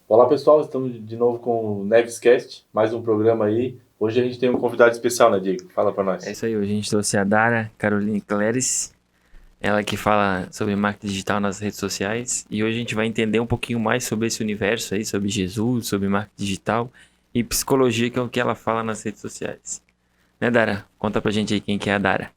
Olá pessoal, estamos de novo com o Nevescast, mais um programa aí. Hoje a gente tem um convidado especial, né, Diego? Fala pra nós. É isso aí, hoje a gente trouxe a Dara Caroline Cleres, ela que fala sobre marketing digital nas redes sociais, e hoje a gente vai entender um pouquinho mais sobre esse universo aí, sobre Jesus, sobre marketing digital e psicologia, que é o que ela fala nas redes sociais. Né, Dara? Conta pra gente aí quem que é a Dara.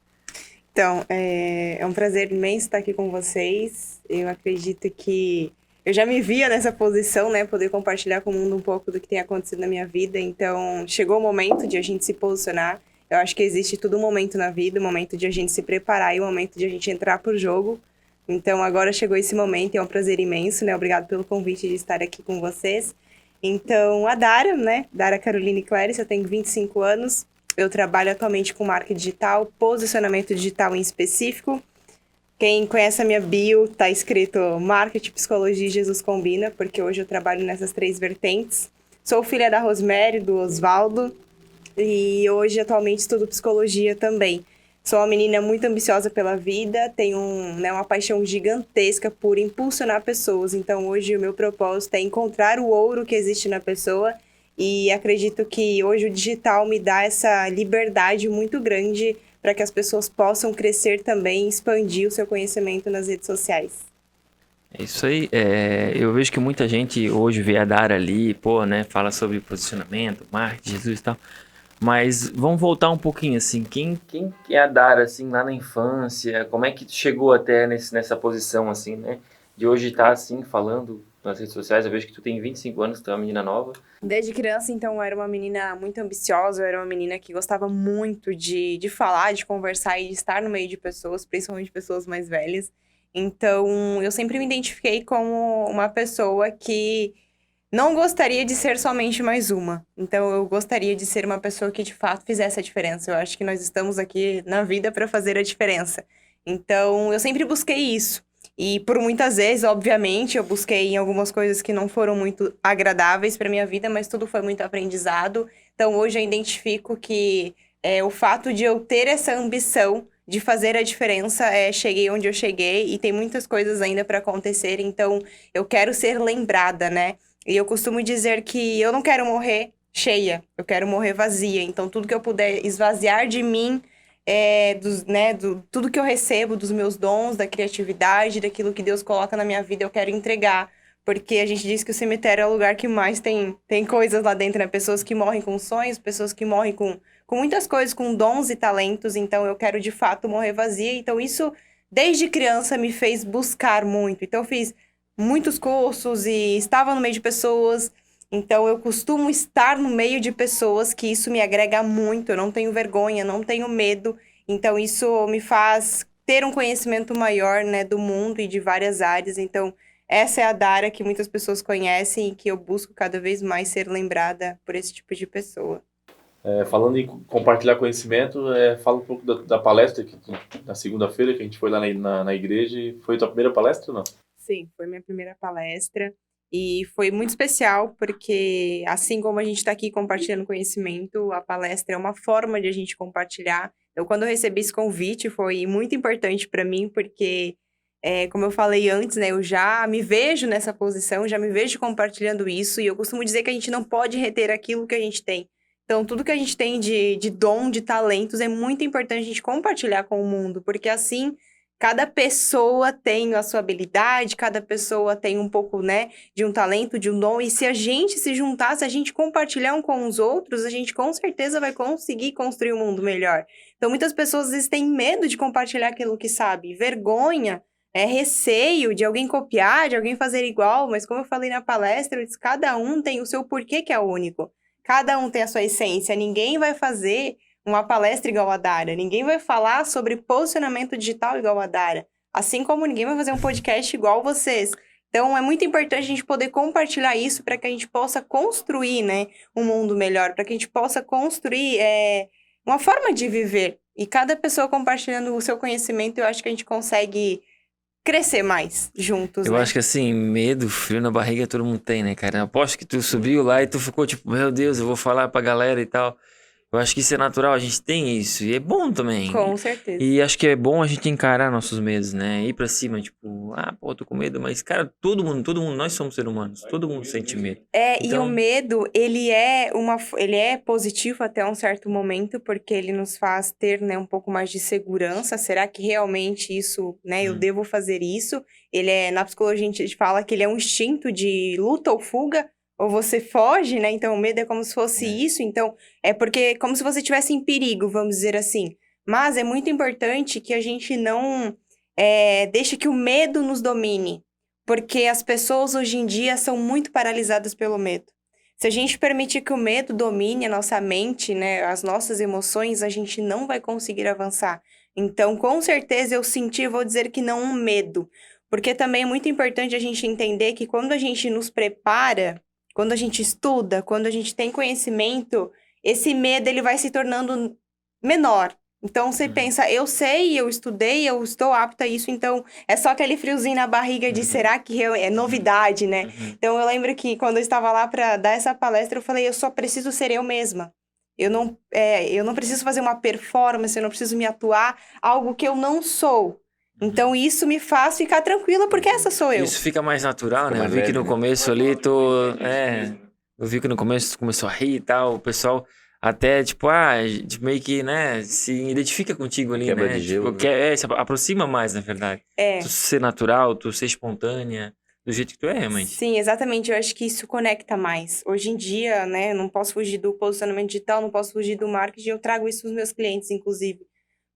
Então, é um prazer imenso estar aqui com vocês. Eu acredito que eu já me via nessa posição, né? Poder compartilhar com o mundo um pouco do que tem acontecido na minha vida. Então, chegou o momento de a gente se posicionar. Eu acho que existe todo um momento na vida, o momento de a gente se preparar e o momento de a gente entrar pro jogo. Então, agora chegou esse momento e é um prazer imenso, né? Obrigado pelo convite de estar aqui com vocês. Então, a Dara, né? Dara Caroline Cleres, eu tenho 25 anos. Eu trabalho atualmente com marketing digital, posicionamento digital em específico. Quem conhece a minha bio, tá escrito Marketing, Psicologia e Jesus Combina, porque hoje eu trabalho nessas 3 vertentes. Sou filha da Rosemary, do Osvaldo, e hoje atualmente estudo psicologia também. Sou uma menina muito ambiciosa pela vida, tenho uma paixão gigantesca por impulsionar pessoas. Então hoje o meu propósito é encontrar o ouro que existe na pessoa. E acredito que hoje o digital me dá essa liberdade muito grande para que as pessoas possam crescer também e expandir o seu conhecimento nas redes sociais. É isso aí, eu vejo que muita gente hoje vê a Dara ali, fala sobre posicionamento, marketing, Jesus e tal. Mas vamos voltar um pouquinho, assim, quem é a Dara, assim, lá na infância? Como é que tu chegou até nessa posição, assim, né? De hoje estar, assim, falando nas redes sociais. Eu vejo que tu tem 25 anos, tu é uma menina nova. Desde criança, então, eu era uma menina muito ambiciosa, eu era uma menina que gostava muito de falar, de conversar e de estar no meio de pessoas, principalmente pessoas mais velhas. Então, eu sempre me identifiquei como uma pessoa que não gostaria de ser somente mais uma. Então, eu gostaria de ser uma pessoa que, de fato, fizesse a diferença. Eu acho que nós estamos aqui na vida para fazer a diferença. Então, eu sempre busquei isso. E por muitas vezes, obviamente, eu busquei em algumas coisas que não foram muito agradáveis para minha vida, mas tudo foi muito aprendizado. Então, hoje eu identifico que o fato de eu ter essa ambição de fazer a diferença, cheguei onde eu cheguei e tem muitas coisas ainda para acontecer. Então, eu quero ser lembrada, né? E eu costumo dizer que eu não quero morrer cheia, eu quero morrer vazia. Então, tudo que eu puder esvaziar de mim, tudo que eu recebo, dos meus dons, da criatividade, daquilo que Deus coloca na minha vida, eu quero entregar. Porque a gente diz que o cemitério é o lugar que mais tem coisas lá dentro, né? Pessoas que morrem com sonhos, pessoas que morrem com muitas coisas, com dons e talentos. Então, eu quero, de fato, morrer vazia. Então, isso, desde criança, me fez buscar muito. Então, eu fiz muitos cursos e estava no meio de pessoas. Então, eu costumo estar no meio de pessoas que isso me agrega muito. Eu não tenho vergonha, não tenho medo. Então, isso me faz ter um conhecimento maior, né, do mundo e de várias áreas. Então, essa é a Dara que muitas pessoas conhecem e que eu busco cada vez mais ser lembrada por esse tipo de pessoa. Falando em compartilhar conhecimento, fala um pouco da palestra que na segunda-feira que a gente foi lá na igreja. E foi a tua primeira palestra ou não? Sim, foi minha primeira palestra e foi muito especial porque, assim como a gente está aqui compartilhando conhecimento, a palestra é uma forma de a gente compartilhar. Então, quando eu recebi esse convite, foi muito importante para mim porque, como eu falei antes, né, eu já me vejo nessa posição, já me vejo compartilhando isso e eu costumo dizer que a gente não pode reter aquilo que a gente tem. Então, tudo que a gente tem de dom, de talentos, é muito importante a gente compartilhar com o mundo, porque assim cada pessoa tem a sua habilidade, cada pessoa tem um pouco, né, de um talento, de um dom. E se a gente se juntar, se a gente compartilhar um com os outros, a gente com certeza vai conseguir construir um mundo melhor. Então, muitas pessoas às vezes têm medo de compartilhar aquilo que sabe, vergonha, receio de alguém copiar, de alguém fazer igual. Mas como eu falei na palestra, eu disse, cada um tem o seu porquê que é único. Cada um tem a sua essência. Ninguém vai fazer uma palestra igual a Dara. Ninguém vai falar sobre posicionamento digital igual a Dara. Assim como ninguém vai fazer um podcast igual vocês. Então, é muito importante a gente poder compartilhar isso para que a gente possa construir, né, um mundo melhor, para que a gente possa construir uma forma de viver. E cada pessoa compartilhando o seu conhecimento, eu acho que a gente consegue crescer mais juntos, Eu né? acho que assim, medo, frio na barriga todo mundo tem, né, cara? Eu aposto que tu subiu lá e tu ficou tipo, meu Deus, eu vou falar pra galera e tal. Eu acho que isso é natural, a gente tem isso. E é bom também. Com certeza. E acho que é bom a gente encarar nossos medos, né? Ir pra cima, tipo, pô, tô com medo. Mas, cara, todo mundo, nós somos seres humanos. Todo mundo sente medo. E o Então, medo, ele é positivo até um certo momento, porque ele nos faz ter, né, um pouco mais de segurança. Será que realmente isso, né, eu devo fazer isso? Na psicologia a gente fala que ele é um instinto de luta ou fuga, ou você foge, né? Então o medo é como se fosse isso. Então é porque como se você estivesse em perigo, vamos dizer assim. Mas é muito importante que a gente não deixe que o medo nos domine. Porque as pessoas hoje em dia são muito paralisadas pelo medo. Se a gente permitir que o medo domine a nossa mente, né, as nossas emoções, a gente não vai conseguir avançar. Então, com certeza, vou dizer que não um medo. Porque também é muito importante a gente entender que quando a gente nos prepara, quando a gente estuda, quando a gente tem conhecimento, esse medo ele vai se tornando menor. Então, você pensa, eu sei, eu estudei, eu estou apta a isso, então é só aquele friozinho na barriga de será que é novidade, né? Então, eu lembro que quando eu estava lá para dar essa palestra, eu falei, eu só preciso ser eu mesma. Eu não preciso fazer uma performance, eu não preciso me atuar algo que eu não sou. Então, isso me faz ficar tranquila, porque essa sou eu. isso fica mais natural, né? Eu mais vi que leve, no né? começo ali, eu vi que no começo tu começou a rir e tal, o pessoal até, tipo, meio que, né, se identifica contigo ali, Quebra né? de gelo, Tipo, se aproxima mais, na verdade. Tu ser natural, tu ser espontânea, do jeito que tu é, realmente. Sim, exatamente. Eu acho que isso conecta mais. Hoje em dia, né, eu não posso fugir do posicionamento digital, não posso fugir do marketing, eu trago isso nos meus clientes, inclusive.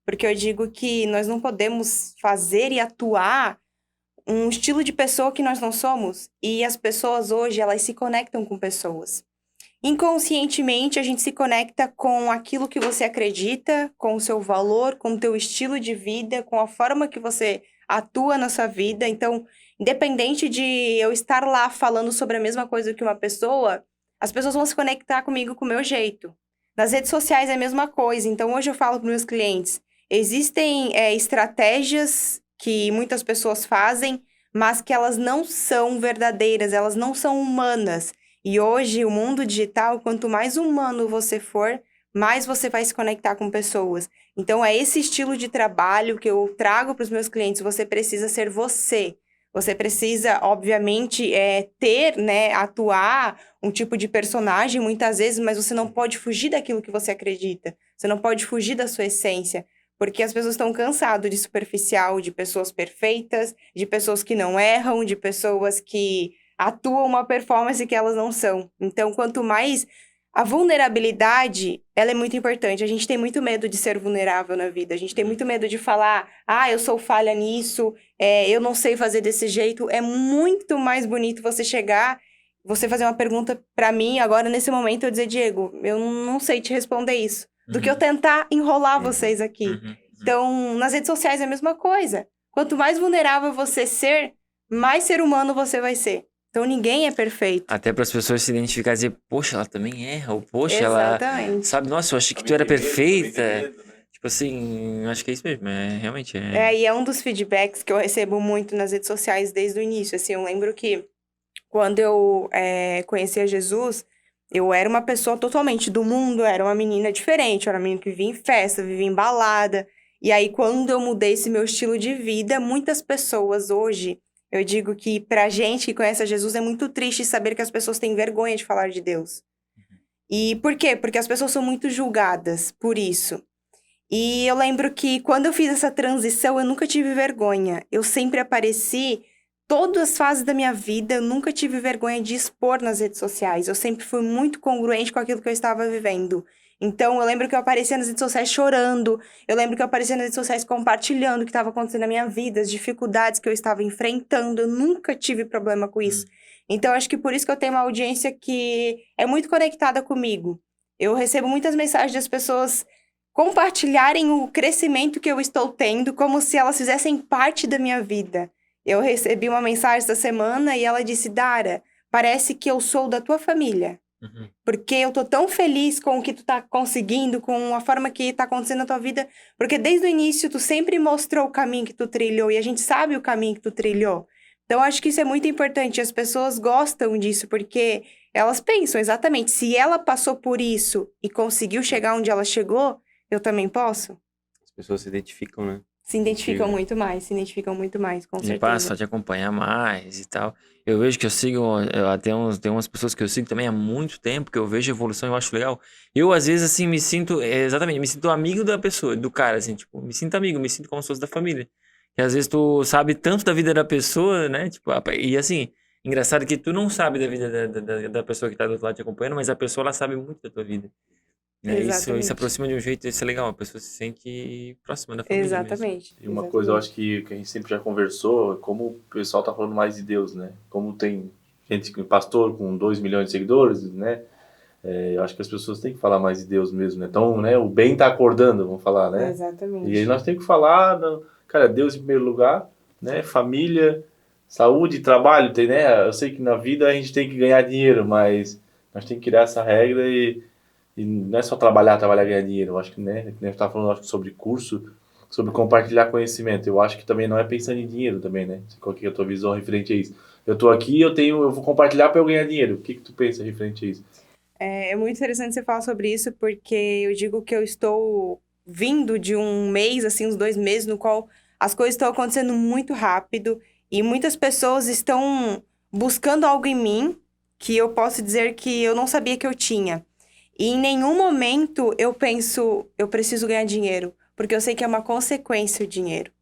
Porque eu digo que nós não podemos fazer e atuar um estilo de pessoa que nós não somos. E as pessoas hoje, elas se conectam com pessoas. Inconscientemente, a gente se conecta com aquilo que você acredita, com o seu valor, com o teu estilo de vida, com a forma que você atua na sua vida. Então, independente de eu estar lá falando sobre a mesma coisa que uma pessoa, as pessoas vão se conectar comigo com o meu jeito. Nas redes sociais é a mesma coisa. Então, hoje eu falo para meus clientes, existem estratégias que muitas pessoas fazem, mas que elas não são verdadeiras, elas não são humanas. E hoje, o mundo digital, quanto mais humano você for, mais você vai se conectar com pessoas. Então, é esse estilo de trabalho que eu trago para os meus clientes. Você precisa ser você. Você precisa, obviamente, ter, né, atuar um tipo de personagem muitas vezes, mas você não pode fugir daquilo que você acredita. Você não pode fugir da sua essência. Porque as pessoas estão cansadas de superficial, de pessoas perfeitas, de pessoas que não erram, de pessoas que atuam uma performance que elas não são. Então, quanto mais a vulnerabilidade, ela é muito importante. A gente tem muito medo de ser vulnerável na vida. A gente tem muito medo de falar, eu sou falha nisso, eu não sei fazer desse jeito. É muito mais bonito você chegar, você fazer uma pergunta pra mim, agora nesse momento eu dizer, Diego, eu não sei te responder isso. Do que eu tentar enrolar vocês aqui. Então, nas redes sociais é a mesma coisa. Quanto mais vulnerável você ser, mais ser humano você vai ser. Então, ninguém é perfeito. Até para as pessoas se identificarem e dizer, poxa, ela também erra, ou poxa, Exatamente. ela... Sabe, nossa, eu achei que tu era perfeita. Tipo assim, acho que é isso mesmo, realmente é. E é um dos feedbacks que eu recebo muito nas redes sociais desde o início. Assim, eu lembro que quando eu conheci a Jesus, eu era uma pessoa totalmente do mundo, era uma menina diferente, eu era uma menina que vivia em festa, vivia em balada. E aí, quando eu mudei esse meu estilo de vida, muitas pessoas hoje, eu digo que pra gente que conhece a Jesus é muito triste saber que as pessoas têm vergonha de falar de Deus. E por quê? Porque as pessoas são muito julgadas por isso. E eu lembro que quando eu fiz essa transição, eu nunca tive vergonha. Eu sempre apareci, todas as fases da minha vida, eu nunca tive vergonha de expor nas redes sociais. Eu sempre fui muito congruente com aquilo que eu estava vivendo. Então, eu lembro que eu aparecia nas redes sociais chorando. Eu lembro que eu aparecia nas redes sociais compartilhando o que estava acontecendo na minha vida, as dificuldades que eu estava enfrentando. Eu nunca tive problema com isso. Então, acho que por isso que eu tenho uma audiência que é muito conectada comigo. Eu recebo muitas mensagens das pessoas compartilharem o crescimento que eu estou tendo como se elas fizessem parte da minha vida. Eu recebi uma mensagem essa semana e ela disse, Dara, parece que eu sou da tua família. Porque eu tô tão feliz com o que tu tá conseguindo, com a forma que tá acontecendo na tua vida. Porque desde o início tu sempre mostrou o caminho que tu trilhou. E a gente sabe o caminho que tu trilhou. Então, acho que isso é muito importante. As pessoas gostam disso, porque elas pensam exatamente, se ela passou por isso e conseguiu chegar onde ela chegou, eu também posso. As pessoas se identificam, né? Se identificam Contigo. muito mais, com Ele passa certeza. a te acompanhar mais e tal. Eu vejo que eu sigo, tem umas pessoas que eu sigo também há muito tempo, que eu vejo evolução e eu acho legal. Eu, às vezes, assim, me sinto amigo da pessoa, do cara, assim, tipo, me sinto amigo, me sinto como se fosse da família. E às vezes tu sabe tanto da vida da pessoa, né? Tipo, e assim, engraçado que tu não sabe da vida da pessoa que tá do outro lado te acompanhando, mas a pessoa, ela sabe muito da tua vida. Né? Isso Exatamente. aproxima de um jeito, isso é legal, a pessoa se sente próxima da família mesmo. Exatamente. E uma coisa eu acho que a gente sempre já conversou, é como o pessoal tá falando mais de Deus, né? Como tem gente, pastor com 2 milhões de seguidores, né? Eu acho que as pessoas têm que falar mais de Deus mesmo, né? Então, né, o bem tá acordando, vamos falar, né? Exatamente. E aí nós temos que falar, cara, Deus em primeiro lugar, né? Família, saúde, trabalho, tem, né? Eu sei que na vida a gente tem que ganhar dinheiro, mas nós temos que criar essa regra e não é só trabalhar, ganhar dinheiro. Eu acho que, né? Que a gente tá falando acho, sobre curso, sobre compartilhar conhecimento. Eu acho que também não é pensando em dinheiro também, né? Qual que é a tua visão referente a isso? Eu tô aqui, eu vou compartilhar para eu ganhar dinheiro. O que tu pensa referente a isso? É muito interessante você falar sobre isso, porque eu digo que eu estou vindo de um mês, assim, uns 2 meses, no qual as coisas estão acontecendo muito rápido e muitas pessoas estão buscando algo em mim que eu posso dizer que eu não sabia que eu tinha. E em nenhum momento eu penso, eu preciso ganhar dinheiro, porque eu sei que é uma consequência o dinheiro.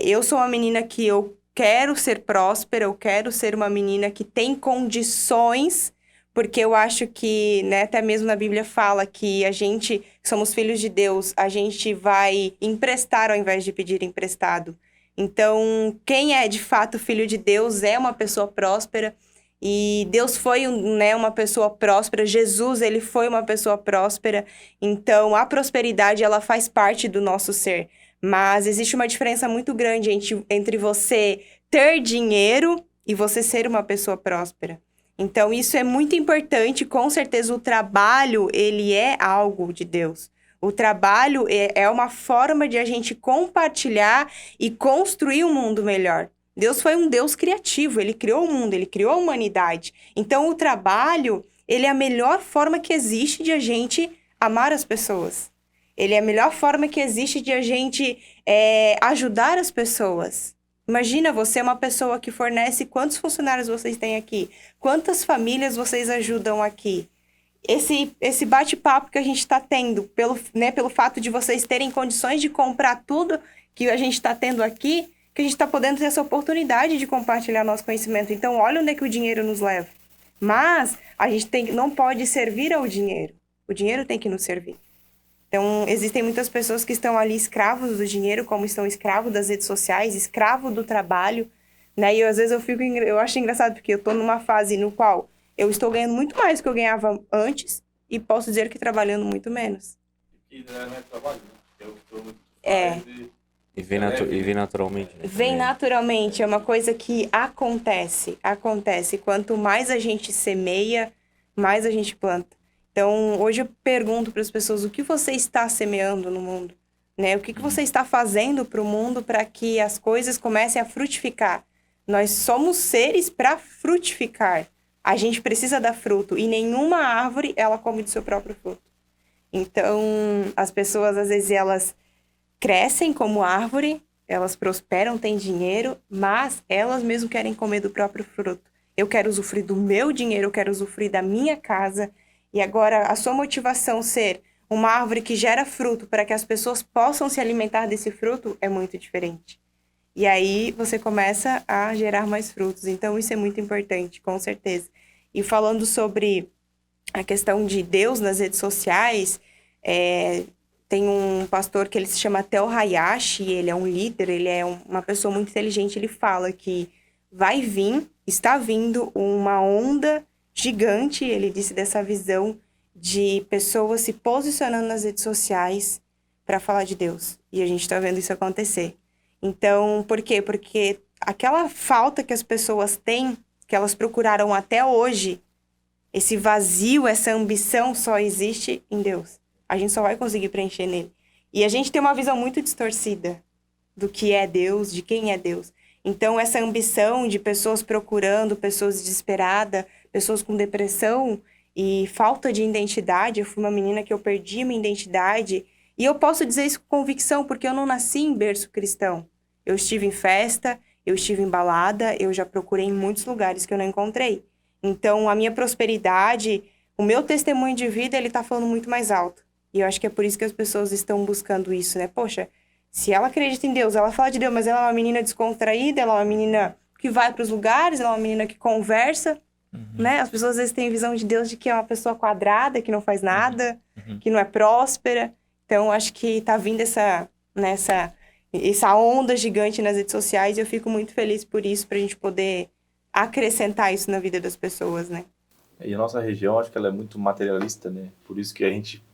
Eu sou uma menina que eu quero ser próspera, eu quero ser uma menina que tem condições, porque eu acho que, né, até mesmo na Bíblia fala que a gente, que somos filhos de Deus, a gente vai emprestar ao invés de pedir emprestado. Então, quem é de fato filho de Deus é uma pessoa próspera. E Deus foi, né, uma pessoa próspera. Jesus, ele foi uma pessoa próspera. Então, a prosperidade, ela faz parte do nosso ser. Mas existe uma diferença muito grande entre você ter dinheiro e você ser uma pessoa próspera. Então, isso é muito importante. Com certeza, o trabalho, ele é algo de Deus. O trabalho é uma forma de a gente compartilhar e construir um mundo melhor. Deus foi um Deus criativo, ele criou o mundo, ele criou a humanidade. Então, o trabalho, ele é a melhor forma que existe de a gente amar as pessoas. Ele é a melhor forma que existe de a gente ajudar as pessoas. Imagina, você é uma pessoa que fornece quantos funcionários vocês têm aqui? Quantas famílias vocês ajudam aqui? Esse bate-papo que a gente está tendo, pelo fato de vocês terem condições de comprar tudo que a gente está tendo aqui, que a gente está podendo ter essa oportunidade de compartilhar nosso conhecimento. Então, olha onde é que o dinheiro nos leva. Mas a gente não pode servir ao dinheiro. O dinheiro tem que nos servir. Então, existem muitas pessoas que estão ali escravos do dinheiro, como estão escravos das redes sociais, escravo do trabalho, né? E às vezes eu acho engraçado, porque eu estou numa fase no qual eu estou ganhando muito mais do que eu ganhava antes e posso dizer que trabalhando muito menos. E não é trabalho, né? É o que todo mundo faz E vem naturalmente. Né? Vem naturalmente, é uma coisa que acontece. Quanto mais a gente semeia, mais a gente planta. Então, hoje eu pergunto para as pessoas, o que você está semeando no mundo? Né? O que você está fazendo para o mundo para que as coisas comecem a frutificar? Nós somos seres para frutificar. A gente precisa dar fruto e nenhuma árvore, ela come do seu próprio fruto. Então, as pessoas, às vezes, elas crescem como árvore, elas prosperam, têm dinheiro, mas elas mesmo querem comer do próprio fruto. Eu quero usufruir do meu dinheiro, eu quero usufruir da minha casa. E agora, a sua motivação ser uma árvore que gera fruto para que as pessoas possam se alimentar desse fruto é muito diferente. E aí, você começa a gerar mais frutos. Então, isso é muito importante, com certeza. E falando sobre a questão de Deus nas redes sociais, tem um pastor que ele se chama Tel Hayashi, ele é um líder, ele é uma pessoa muito inteligente, ele fala que está vindo uma onda gigante, ele disse dessa visão de pessoas se posicionando nas redes sociais para falar de Deus. E a gente está vendo isso acontecer. Então, por quê? Porque aquela falta que as pessoas têm, que elas procuraram até hoje, esse vazio, essa ambição só existe em Deus. A gente só vai conseguir preencher nele. E a gente tem uma visão muito distorcida do que é Deus, de quem é Deus. Então, essa ambição de pessoas procurando, pessoas desesperadas, pessoas com depressão e falta de identidade. Eu fui uma menina que eu perdi minha identidade. E eu posso dizer isso com convicção, porque eu não nasci em berço cristão. Eu estive em festa, eu estive em balada, eu já procurei em muitos lugares que eu não encontrei. Então, a minha prosperidade, o meu testemunho de vida, ele tá falando muito mais alto. E eu acho que é por isso que as pessoas estão buscando isso, né? Poxa, se ela acredita em Deus, ela fala de Deus, mas ela é uma menina descontraída, ela é uma menina que vai para os lugares, ela é uma menina que conversa, né? As pessoas às vezes têm visão de Deus de que é uma pessoa quadrada, que não faz nada, que não é próspera. Então, acho que tá vindo essa onda gigante nas redes sociais e eu fico muito feliz por isso, pra gente poder acrescentar isso na vida das pessoas, né? E a nossa região, acho que ela é muito materialista, né? Por isso que a gente,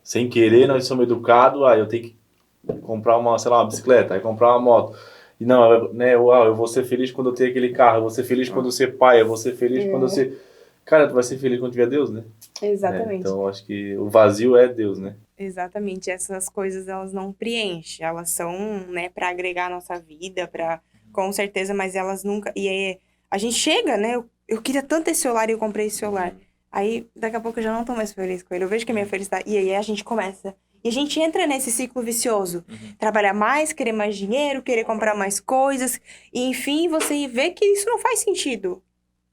sem querer, nós somos educados, eu tenho que comprar uma, sei lá, uma bicicleta, aí comprar uma moto. E não, né, eu vou ser feliz quando eu ter aquele carro, eu vou ser feliz quando eu ser pai, eu vou ser feliz quando eu ser... Cara, tu vai ser feliz quando tiver Deus, né? Exatamente. Então, acho que o vazio é Deus, né? Exatamente. Essas coisas, elas não preenchem. Elas são, né, pra agregar a nossa vida, com certeza, mas elas nunca... E aí, a gente chega, né? Eu queria tanto esse celular e eu comprei esse celular. Aí, daqui a pouco eu já não tô mais feliz com ele. Eu vejo que a minha felicidade... E aí, a gente começa... E a gente entra nesse ciclo vicioso. Trabalhar mais, querer mais dinheiro, querer comprar mais coisas. E, enfim, você vê que isso não faz sentido.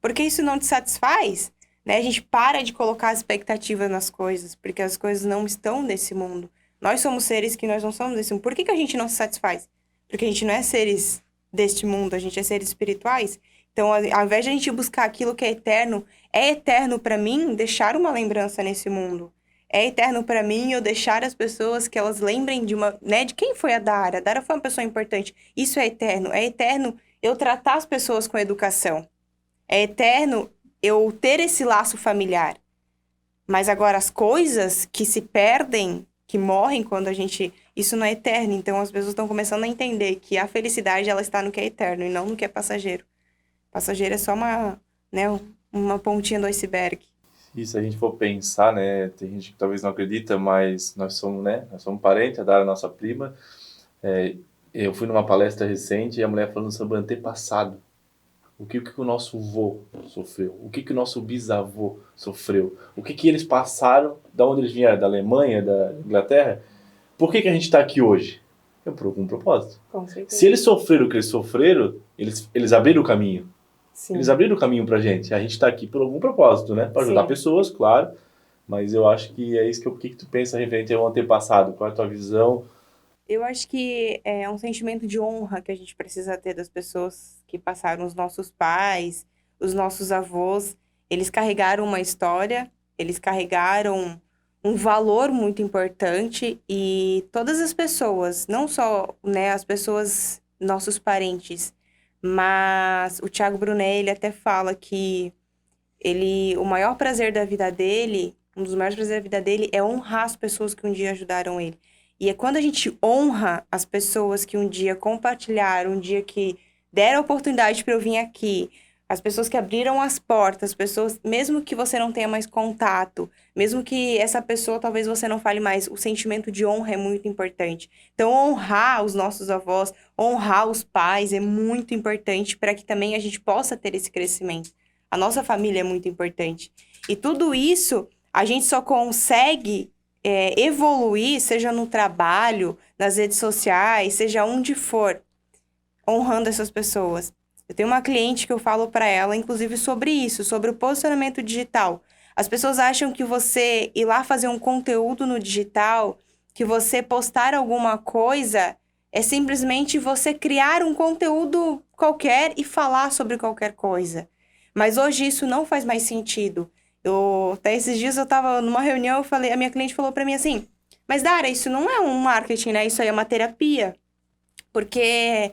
Porque isso não te satisfaz, né? A gente para de colocar expectativas nas coisas, porque as coisas não estão nesse mundo. Nós somos seres que nós não somos desse mundo. Por que a gente não se satisfaz? Porque a gente não é seres deste mundo, a gente é seres espirituais. Então, ao invés de a gente buscar aquilo que é eterno para mim deixar uma lembrança nesse mundo. É eterno para mim eu deixar as pessoas que elas lembrem de de quem foi a Dara. A Dara foi uma pessoa importante. Isso é eterno. É eterno eu tratar as pessoas com educação. É eterno eu ter esse laço familiar. Mas agora as coisas que se perdem, que morrem quando a gente... Isso não é eterno. Então as pessoas estão começando a entender que a felicidade ela está no que é eterno e não no que é passageiro. Passageiro é só uma pontinha do iceberg. E se a gente for pensar, né, tem gente que talvez não acredita, mas nós somos, né, nós somos parentes, a Dara é nossa prima. Eu fui numa palestra recente e a mulher falando sobre o antepassado. O que o nosso vô sofreu? O que o nosso bisavô sofreu? O que eles passaram, da onde eles vieram, da Alemanha, da Inglaterra? Por que a gente está aqui hoje? É por algum propósito. Com certeza. Se eles sofreram o que eles sofreram, eles abriram o caminho. Sim. Eles abriram o caminho pra gente. A gente está aqui por algum propósito, né? Para ajudar Sim. pessoas, claro. Mas eu acho que é isso que... O que tu pensa referente ao antepassado? Qual é a tua visão? Eu acho que é um sentimento de honra que a gente precisa ter das pessoas que passaram, os nossos pais, os nossos avós. Eles carregaram uma história, eles carregaram um valor muito importante e todas as pessoas, não só, né, as pessoas, nossos parentes, mas o Thiago Brunet, ele até fala que o maior prazer da vida dele, um dos maiores prazeres da vida dele é honrar as pessoas que um dia ajudaram ele. E é quando a gente honra as pessoas que um dia compartilharam, um dia que deram a oportunidade para eu vir aqui, as pessoas que abriram as portas, as pessoas, mesmo que você não tenha mais contato, mesmo que essa pessoa talvez você não fale mais, o sentimento de honra é muito importante. Então, honrar os nossos avós, honrar os pais é muito importante para que também a gente possa ter esse crescimento. A nossa família é muito importante. E tudo isso, a gente só consegue evoluir, seja no trabalho, nas redes sociais, seja onde for, honrando essas pessoas. Eu tenho uma cliente que eu falo para ela, inclusive, sobre isso, sobre o posicionamento digital. As pessoas acham que você ir lá fazer um conteúdo no digital, que você postar alguma coisa, é simplesmente você criar um conteúdo qualquer e falar sobre qualquer coisa. Mas hoje isso não faz mais sentido. Até esses dias eu tava numa reunião, a minha cliente falou pra mim assim, mas Dara, isso não é um marketing, né? Isso aí é uma terapia. Porque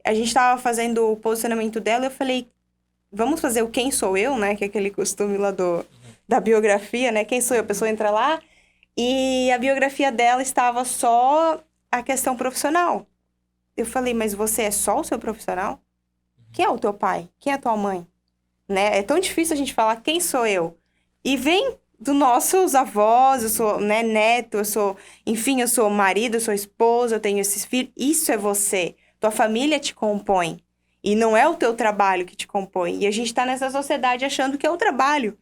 a gente tava fazendo o posicionamento dela e eu falei, vamos fazer o quem sou eu, né? Que é aquele costume lá da biografia, né? Quem sou eu? A pessoa entra lá e a biografia dela estava só a questão profissional. Eu falei, mas você é só o seu profissional? Quem é o teu pai? Quem é a tua mãe? Né? É tão difícil a gente falar quem sou eu. E vem dos nossos avós, eu sou, né, neto, eu sou marido, eu sou esposa, eu tenho esses filhos. Isso é você. tua família te compõe. E não é o teu trabalho que te compõe. E a gente tá nessa sociedade achando que é o trabalho.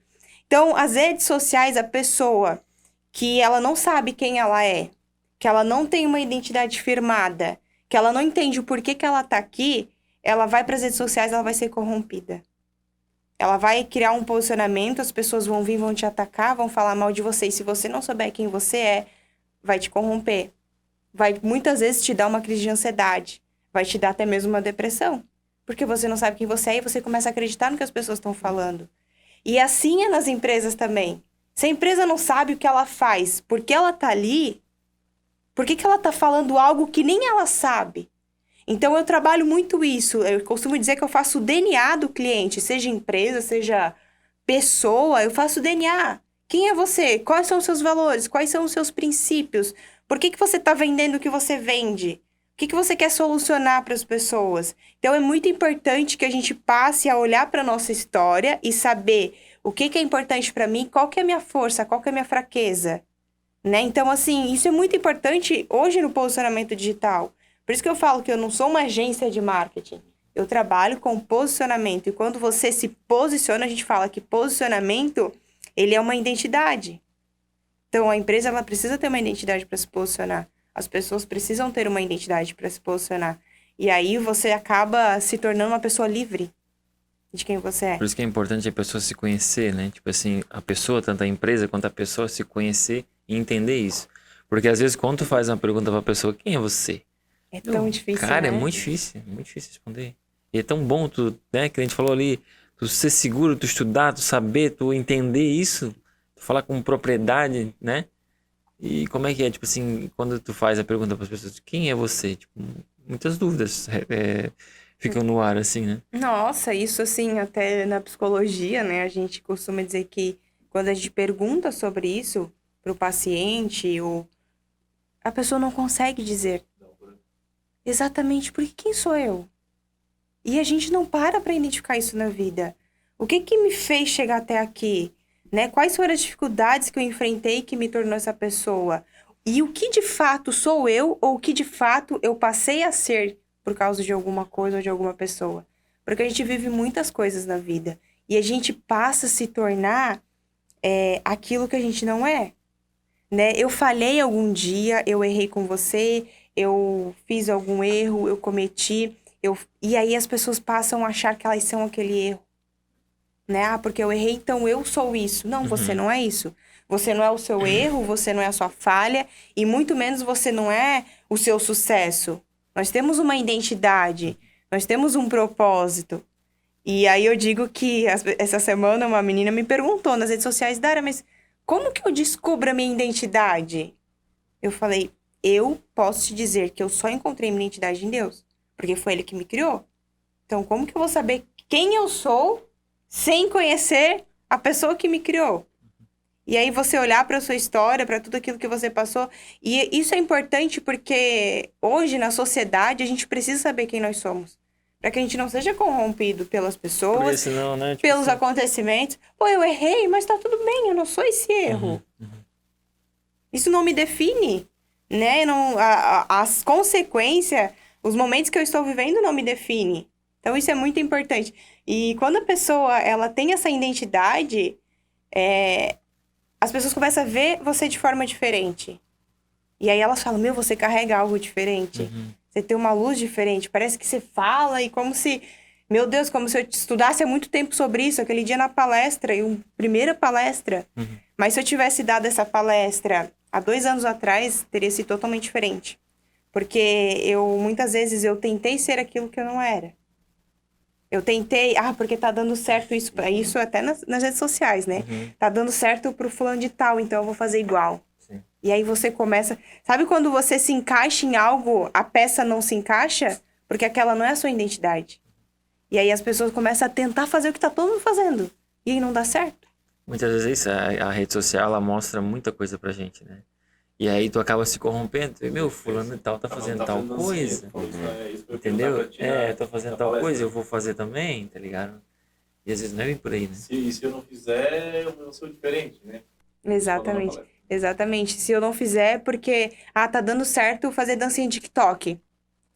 Então, as redes sociais, a pessoa que ela não sabe quem ela é, que ela não tem uma identidade firmada, que ela não entende o porquê que ela tá aqui, ela vai para as redes sociais, ela vai ser corrompida. Ela vai criar um posicionamento, as pessoas vão vir, vão te atacar, vão falar mal de você. E se você não souber quem você é, vai te corromper. Vai muitas vezes te dar uma crise de ansiedade. Vai te dar até mesmo uma depressão. Porque você não sabe quem você é e você começa a acreditar no que as pessoas estão falando. E assim é nas empresas também. Se a empresa não sabe o que ela faz, por que ela tá ali, por que ela tá falando algo que nem ela sabe? Então, eu trabalho muito isso. Eu costumo dizer que eu faço o DNA do cliente, seja empresa, seja pessoa, eu faço o DNA. Quem é você? Quais são os seus valores? Quais são os seus princípios? Por que você está vendendo o que você vende? O que você quer solucionar para as pessoas? Então, é muito importante que a gente passe a olhar para a nossa história e saber o que é importante para mim, qual que é a minha força, qual que é a minha fraqueza. Né? Então, assim, isso é muito importante hoje no posicionamento digital. Por isso que eu falo que eu não sou uma agência de marketing. Eu trabalho com posicionamento. E quando você se posiciona, a gente fala que posicionamento, ele é uma identidade. Então, a empresa, ela precisa ter uma identidade para se posicionar. As pessoas precisam ter uma identidade para se posicionar. E aí, você acaba se tornando uma pessoa livre de quem você é. Por isso que é importante a pessoa se conhecer, né? Tipo assim, a pessoa, tanto a empresa quanto a pessoa, se conhecer e entender isso. Porque às vezes, quando tu faz uma pergunta pra pessoa, quem é você? É tão difícil, cara, né? é muito difícil responder. E é tão bom tu, né, que a gente falou ali, tu ser seguro, tu estudar, tu saber, tu entender isso, tu falar com propriedade, né? E como é que é, tipo assim, quando tu faz a pergunta para as pessoas, quem é você? Tipo, muitas dúvidas ficam no ar, assim, né? Nossa, isso assim, até na psicologia, né? A gente costuma dizer que quando a gente pergunta sobre isso pro paciente, a pessoa não consegue dizer. Exatamente, porque quem sou eu? E a gente não para identificar isso na vida. O que me fez chegar até aqui? Né? Quais foram as dificuldades que eu enfrentei que me tornou essa pessoa? E o que de fato sou eu ou o que de fato eu passei a ser por causa de alguma coisa ou de alguma pessoa? Porque a gente vive muitas coisas na vida e a gente passa a se tornar aquilo que a gente não é. Né? Eu falhei algum dia, eu errei com você, eu fiz algum erro, eu cometi, e aí as pessoas passam a achar que elas são aquele erro. Né? Ah, porque eu errei, então eu sou isso. Não, você não é isso. Você não é o seu erro, você não é a sua falha, e muito menos você não é o seu sucesso. Nós temos uma identidade, nós temos um propósito. E aí eu digo que essa semana uma menina me perguntou nas redes sociais, Dara, mas como que eu descubro a minha identidade? Eu falei, eu posso te dizer que eu só encontrei minha identidade em Deus, porque foi Ele que me criou. Então, como que eu vou saber quem eu sou sem conhecer a pessoa que me criou? E aí você olhar para a sua história, para tudo aquilo que você passou. E isso é importante porque hoje, na sociedade, a gente precisa saber quem nós somos. Para que a gente não seja corrompido pelas pessoas, senão, né, tipo pelos assim... acontecimentos. Pô, eu errei, mas tá tudo bem, eu não sou esse erro. Isso não me define, né? Não, as consequências, os momentos que eu estou vivendo não me definem. Então, isso é muito importante. E quando a pessoa, ela tem essa identidade, as pessoas começam a ver você de forma diferente. E aí elas falam, você carrega algo diferente. Você tem uma luz diferente. Parece que você fala e como se... Meu Deus, como se eu estudasse há muito tempo sobre isso. Aquele dia na palestra, primeira palestra. Mas se eu tivesse dado essa palestra há 2 anos atrás, teria sido totalmente diferente. Porque muitas vezes, eu tentei ser aquilo que eu não era. Eu tentei, porque tá dando certo isso até nas redes sociais, né? Tá dando certo pro fulano de tal, então eu vou fazer igual. Sim. E aí você começa... Sabe quando você se encaixa em algo, a peça não se encaixa? Porque aquela não é a sua identidade. E aí as pessoas começam a tentar fazer o que tá todo mundo fazendo. E aí não dá certo. Muitas vezes a rede social, ela mostra muita coisa pra gente, né? E aí tu acaba se corrompendo. E, fulano e tal tá fazendo tal coisa. Entendeu? Tô fazendo tal coisa, eu vou fazer também, tá ligado? E às vezes não é bem por aí, né? Se eu não fizer, eu sou diferente, né? Exatamente. Se eu não fizer, porque... tá dando certo fazer dancinha de TikTok.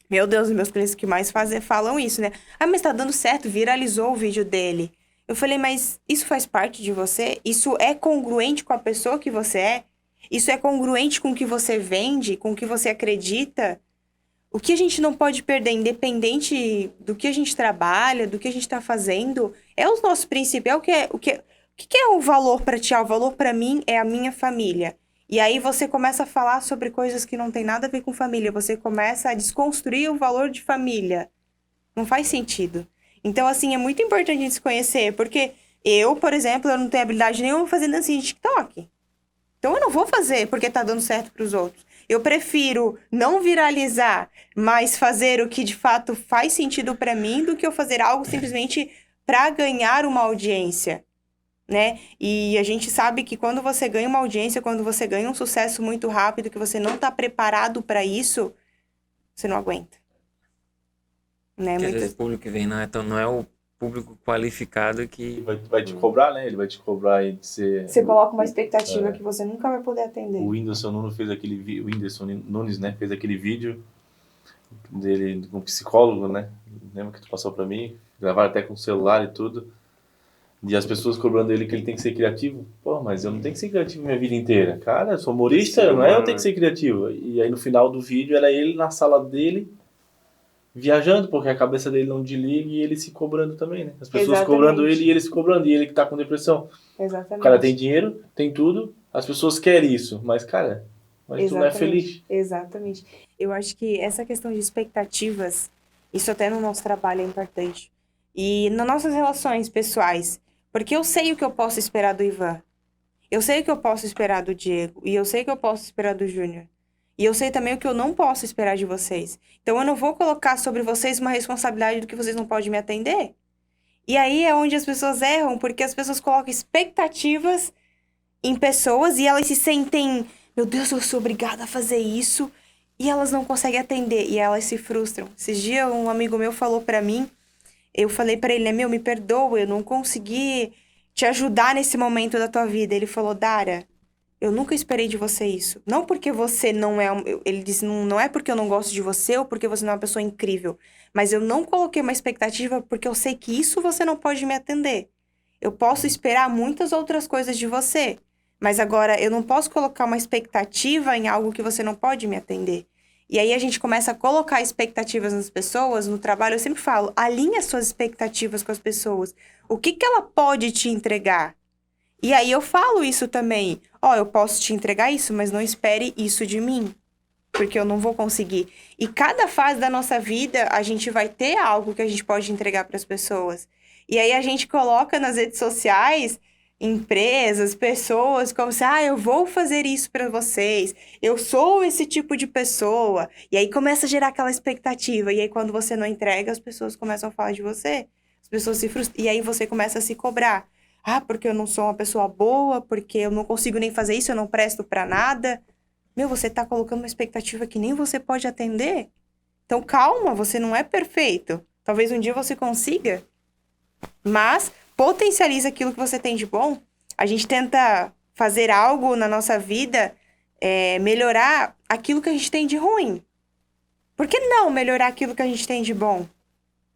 Meu Deus, meus clientes que mais falam isso, né? Ah, mas tá dando certo, viralizou o vídeo dele. Eu falei, mas isso faz parte de você? Isso é congruente com a pessoa que você é? Isso é congruente com o que você vende, com o que você acredita? O que a gente não pode perder, independente do que a gente trabalha, do que a gente está fazendo, é os nossos princípios, é o que é o valor para ti? O valor para mim é a minha família. E aí você começa a falar sobre coisas que não tem nada a ver com família, você começa a desconstruir o valor de família. Não faz sentido. Então, assim, é muito importante a gente se conhecer, porque eu, por exemplo, eu não tenho habilidade nenhuma fazendo dancinha de TikTok. Então eu não vou fazer porque tá dando certo para os outros. Eu prefiro não viralizar, mas fazer o que de fato faz sentido para mim do que eu fazer algo simplesmente para ganhar uma audiência, né? E a gente sabe que quando você ganha uma audiência, quando você ganha um sucesso muito rápido, que você não tá preparado para isso, você não aguenta. Né? Porque às vezes o público que vem não é o público qualificado que... Vai te cobrar, né? Ele vai te cobrar aí de ser... Você coloca uma expectativa que você nunca vai poder atender. O Whindersson Nunes fez aquele vídeo, o Whindersson Nunes, né? Fez aquele vídeo dele com um psicólogo, né? Lembra que tu passou pra mim? Gravaram até com o celular e tudo. E as pessoas cobrando ele que ele tem que ser criativo. Pô, mas eu não tenho que ser criativo minha vida inteira. Cara, eu sou humorista, não é eu tenho que ser criativo. E aí no final do vídeo era ele na sala dele viajando, porque a cabeça dele não desliga e ele se cobrando também, né? As pessoas cobrando ele e ele se cobrando. E ele que tá com depressão. Exatamente. O cara tem dinheiro, tem tudo, as pessoas querem isso. Mas, cara, tu não é feliz. Exatamente. Eu acho que essa questão de expectativas, isso até no nosso trabalho é importante. E nas nossas relações pessoais. Porque eu sei o que eu posso esperar do Ivan. Eu sei o que eu posso esperar do Diego. E eu sei o que eu posso esperar do Júnior. E eu sei também o que eu não posso esperar de vocês. Então, eu não vou colocar sobre vocês uma responsabilidade do que vocês não podem me atender. E aí é onde as pessoas erram, porque as pessoas colocam expectativas em pessoas e elas se sentem, meu Deus, eu sou obrigada a fazer isso. E elas não conseguem atender e elas se frustram. Esses dias, um amigo meu falou pra mim, eu falei pra ele, né, me perdoa, eu não consegui te ajudar nesse momento da tua vida. Ele falou, Dara, eu nunca esperei de você isso. Não porque você não é... Ele disse, não é porque eu não gosto de você ou porque você não é uma pessoa incrível. Mas eu não coloquei uma expectativa porque eu sei que isso você não pode me atender. Eu posso esperar muitas outras coisas de você. Mas agora, eu não posso colocar uma expectativa em algo que você não pode me atender. E aí a gente começa a colocar expectativas nas pessoas. No trabalho eu sempre falo, alinha suas expectativas com as pessoas. O que ela pode te entregar? E aí eu falo isso também. Eu posso te entregar isso, mas não espere isso de mim. Porque eu não vou conseguir. E cada fase da nossa vida, a gente vai ter algo que a gente pode entregar para as pessoas. E aí a gente coloca nas redes sociais, empresas, pessoas, como se, eu vou fazer isso para vocês. Eu sou esse tipo de pessoa. E aí começa a gerar aquela expectativa. E aí quando você não entrega, as pessoas começam a falar de você. As pessoas se frustram. E aí você começa a se cobrar. Porque eu não sou uma pessoa boa, porque eu não consigo nem fazer isso, eu não presto pra nada. Você tá colocando uma expectativa que nem você pode atender. Então, calma, você não é perfeito. Talvez um dia você consiga. Mas, potencializa aquilo que você tem de bom. A gente tenta fazer algo na nossa vida, melhorar aquilo que a gente tem de ruim. Por que não melhorar aquilo que a gente tem de bom?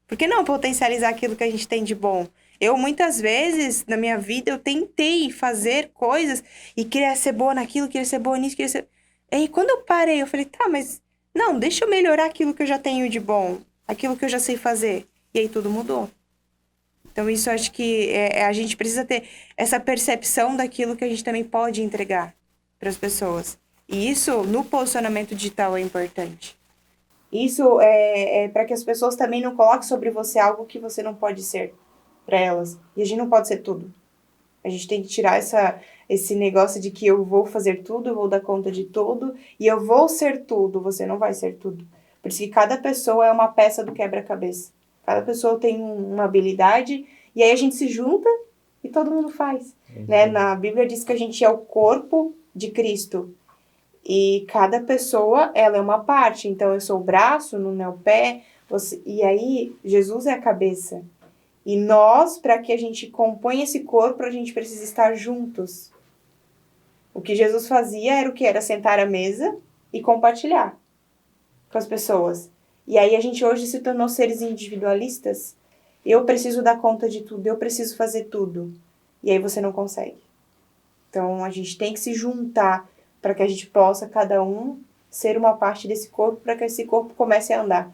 Por que não potencializar aquilo que a gente tem de bom? Eu, muitas vezes, na minha vida, eu tentei fazer coisas e queria ser boa naquilo, queria ser boa nisso, queria ser... E quando eu parei, eu falei, mas... Não, deixa eu melhorar aquilo que eu já tenho de bom. Aquilo que eu já sei fazer. E aí tudo mudou. Então, isso eu acho que a gente precisa ter essa percepção daquilo que a gente também pode entregar para as pessoas. E isso, no posicionamento digital, é importante. Isso é para que as pessoas também não coloquem sobre você algo que você não pode ser para elas. E a gente não pode ser tudo. A gente tem que tirar esse negócio de que eu vou fazer tudo, eu vou dar conta de tudo, e eu vou ser tudo. Você não vai ser tudo. Por isso que cada pessoa é uma peça do quebra-cabeça. Cada pessoa tem uma habilidade, e aí a gente se junta e todo mundo faz. Né? Na Bíblia diz que a gente é o corpo de Cristo. E cada pessoa, ela é uma parte. Então, eu sou o braço, não é o pé. E aí, Jesus é a cabeça. E nós, para que a gente componha esse corpo, a gente precisa estar juntos. O que Jesus fazia era o quê? Era sentar à mesa e compartilhar com as pessoas. E aí a gente hoje se tornou seres individualistas. Eu preciso dar conta de tudo, eu preciso fazer tudo. E aí você não consegue. Então a gente tem que se juntar para que a gente possa, cada um, ser uma parte desse corpo, para que esse corpo comece a andar.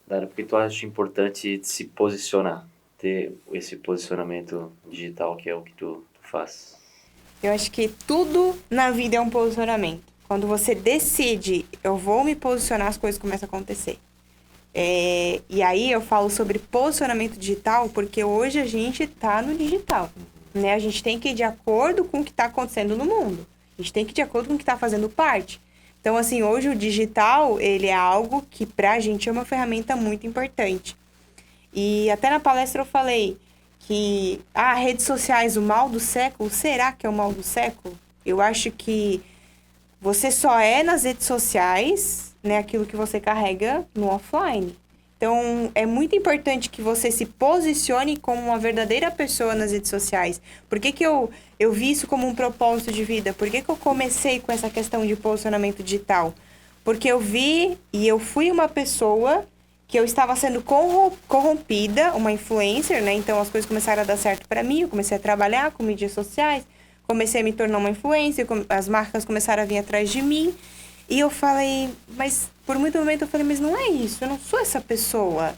Dara, por que tu acha importante se posicionar? Ter esse posicionamento digital que é o que tu faz? Eu acho que tudo na vida é um posicionamento. Quando você decide, eu vou me posicionar, as coisas começam a acontecer. E aí eu falo sobre posicionamento digital, porque hoje a gente está no digital, né? A gente tem que ir de acordo com o que está acontecendo no mundo. A gente tem que ir de acordo com o que está fazendo parte. Então, assim, hoje o digital, ele é algo que pra gente é uma ferramenta muito importante. E até na palestra eu falei que, redes sociais, o mal do século, será que é o mal do século? Eu acho que você só é nas redes sociais, né, aquilo que você carrega no offline. Então, é muito importante que você se posicione como uma verdadeira pessoa nas redes sociais. Por que eu vi isso como um propósito de vida? Por que eu comecei com essa questão de posicionamento digital? Porque eu vi e eu fui uma pessoa que eu estava sendo corrompida, uma influencer, né? Então, as coisas começaram a dar certo para mim, eu comecei a trabalhar com mídias sociais, comecei a me tornar uma influencer, as marcas começaram a vir atrás de mim. E eu falei, mas por muito momento eu falei, mas não é isso, eu não sou essa pessoa.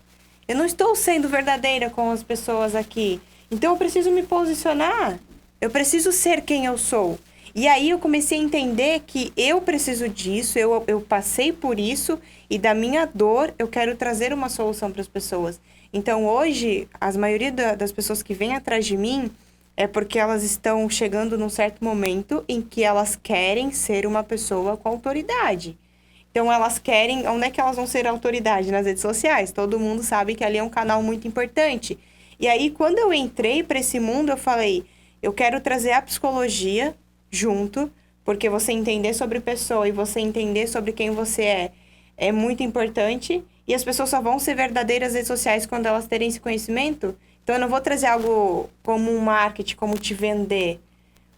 Eu não estou sendo verdadeira com as pessoas aqui. Então eu preciso me posicionar, eu preciso ser quem eu sou. E aí eu comecei a entender que eu preciso disso, eu passei por isso e da minha dor eu quero trazer uma solução para as pessoas. Então hoje, a maioria das pessoas que vêm atrás de mim é porque elas estão chegando num certo momento em que elas querem ser uma pessoa com autoridade. Então, elas querem... Onde é que elas vão ser autoridade? Nas redes sociais. Todo mundo sabe que ali é um canal muito importante. E aí, quando eu entrei para esse mundo, eu falei, eu quero trazer a psicologia junto, porque você entender sobre pessoa e você entender sobre quem você é muito importante. E as pessoas só vão ser verdadeiras nas redes sociais quando elas terem esse conhecimento. Então, eu não vou trazer algo como um marketing, como te vender,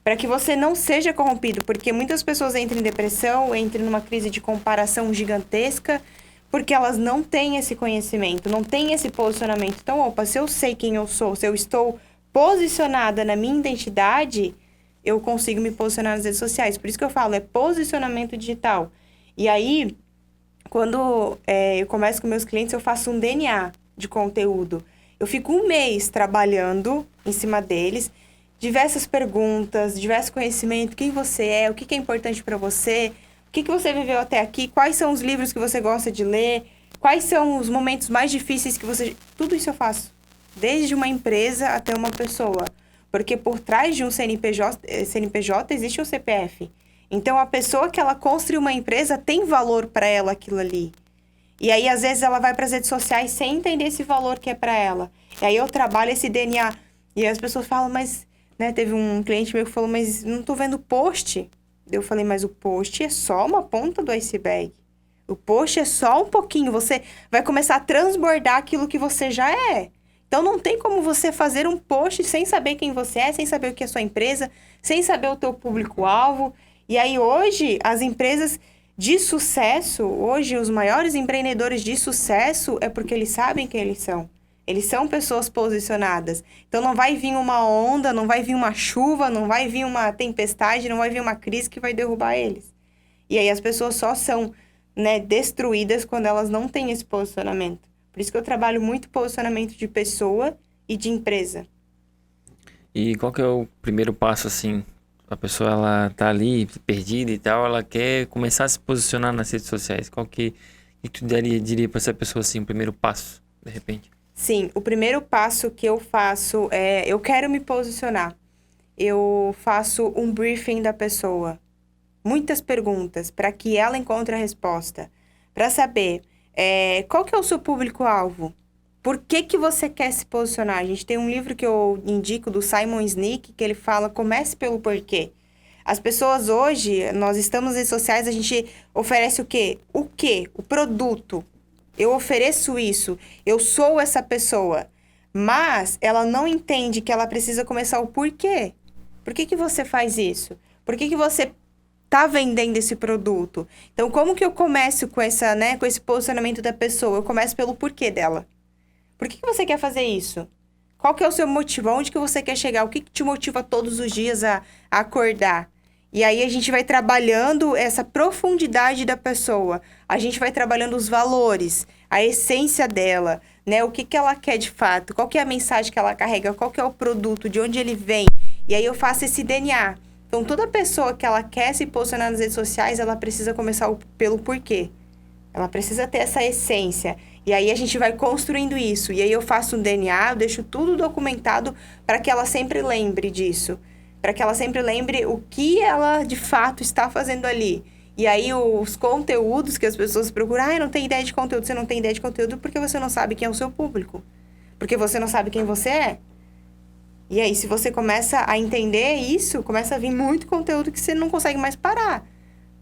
para que você não seja corrompido. Porque muitas pessoas entram em depressão, entram numa crise de comparação gigantesca, porque elas não têm esse conhecimento, não têm esse posicionamento. Então, se eu sei quem eu sou, se eu estou posicionada na minha identidade, eu consigo me posicionar nas redes sociais. Por isso que eu falo, é posicionamento digital. E aí, quando eu começo com meus clientes, eu faço um DNA de conteúdo. Eu fico um mês trabalhando em cima deles, diversas perguntas, diverso conhecimento, quem você é, o que é importante para você, o que você viveu até aqui, quais são os livros que você gosta de ler, quais são os momentos mais difíceis que você... Tudo isso eu faço, desde uma empresa até uma pessoa, porque por trás de um CNPJ existe um CPF. Então, a pessoa que ela construiu uma empresa tem valor para ela aquilo ali. E aí, às vezes, ela vai para as redes sociais sem entender esse valor que é para ela. E aí, eu trabalho esse DNA. E aí, as pessoas falam, mas... Né, teve um cliente meu que falou, mas não tô vendo post. Eu falei, mas o post é só uma ponta do iceberg. O post é só um pouquinho. Você vai começar a transbordar aquilo que você já é. Então, não tem como você fazer um post sem saber quem você é, sem saber o que é a sua empresa, sem saber o teu público-alvo. E aí, hoje, as empresas... de sucesso, hoje os maiores empreendedores de sucesso é porque eles sabem quem eles são. Eles são pessoas posicionadas. Então não vai vir uma onda, não vai vir uma chuva, não vai vir uma tempestade, não vai vir uma crise que vai derrubar eles. E aí as pessoas só são, né, destruídas quando elas não têm esse posicionamento. Por isso que eu trabalho muito posicionamento de pessoa e de empresa. E qual que é o primeiro passo, assim? A pessoa, ela tá ali, perdida e tal, ela quer começar a se posicionar nas redes sociais. Qual que tu diria para essa pessoa, assim, o primeiro passo, de repente? Sim, o primeiro passo que eu faço é... Eu quero me posicionar. Eu faço um briefing da pessoa. Muitas perguntas, para que ela encontre a resposta. Para saber qual que é o seu público-alvo. Por que você quer se posicionar? A gente tem um livro que eu indico do Simon Sinek, que ele fala, comece pelo porquê. As pessoas hoje, nós estamos nas redes sociais, a gente oferece o quê? O quê? O produto. Eu ofereço isso, eu sou essa pessoa. Mas ela não entende que ela precisa começar o porquê. Por que você faz isso? Por que você tá vendendo esse produto. Então, como que eu começo com essa, né, com esse posicionamento da pessoa? Eu começo pelo porquê dela. Por que você quer fazer isso? Qual que é o seu motivo? Aonde que você quer chegar? O que te motiva todos os dias a acordar? E aí a gente vai trabalhando essa profundidade da pessoa. A gente vai trabalhando os valores, a essência dela, né? O que ela quer de fato? Qual que é a mensagem que ela carrega? Qual que é o produto? De onde ele vem? E aí eu faço esse DNA. Então, toda pessoa que ela quer se posicionar nas redes sociais, ela precisa começar pelo porquê. Ela precisa ter essa essência. E aí a gente vai construindo isso. E aí eu faço um DNA, eu deixo tudo documentado para que ela sempre lembre disso. Para que ela sempre lembre o que ela de fato está fazendo ali. E aí os conteúdos que as pessoas procuram, eu não tenho ideia de conteúdo. Você não tem ideia de conteúdo porque você não sabe quem é o seu público. Porque você não sabe quem você é. E aí, se você começa a entender isso, começa a vir muito conteúdo que você não consegue mais parar.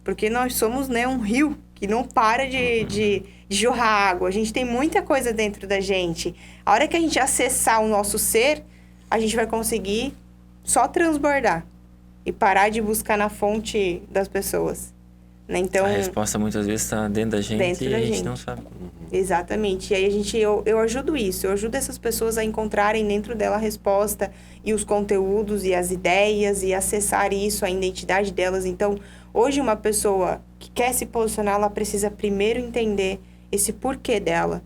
Porque nós somos, né, um rio que não para de jorrar água. A gente tem muita coisa dentro da gente. A hora que a gente acessar o nosso ser, a gente vai conseguir só transbordar. E parar de buscar na fonte das pessoas. Né? Então, A resposta muitas vezes está dentro da gente e a gente não sabe. Exatamente. E aí eu ajudo isso. Eu ajudo essas pessoas a encontrarem dentro dela a resposta e os conteúdos e as ideias e acessar isso, a identidade delas. Então, hoje uma pessoa que quer se posicionar, ela precisa primeiro entender esse porquê dela.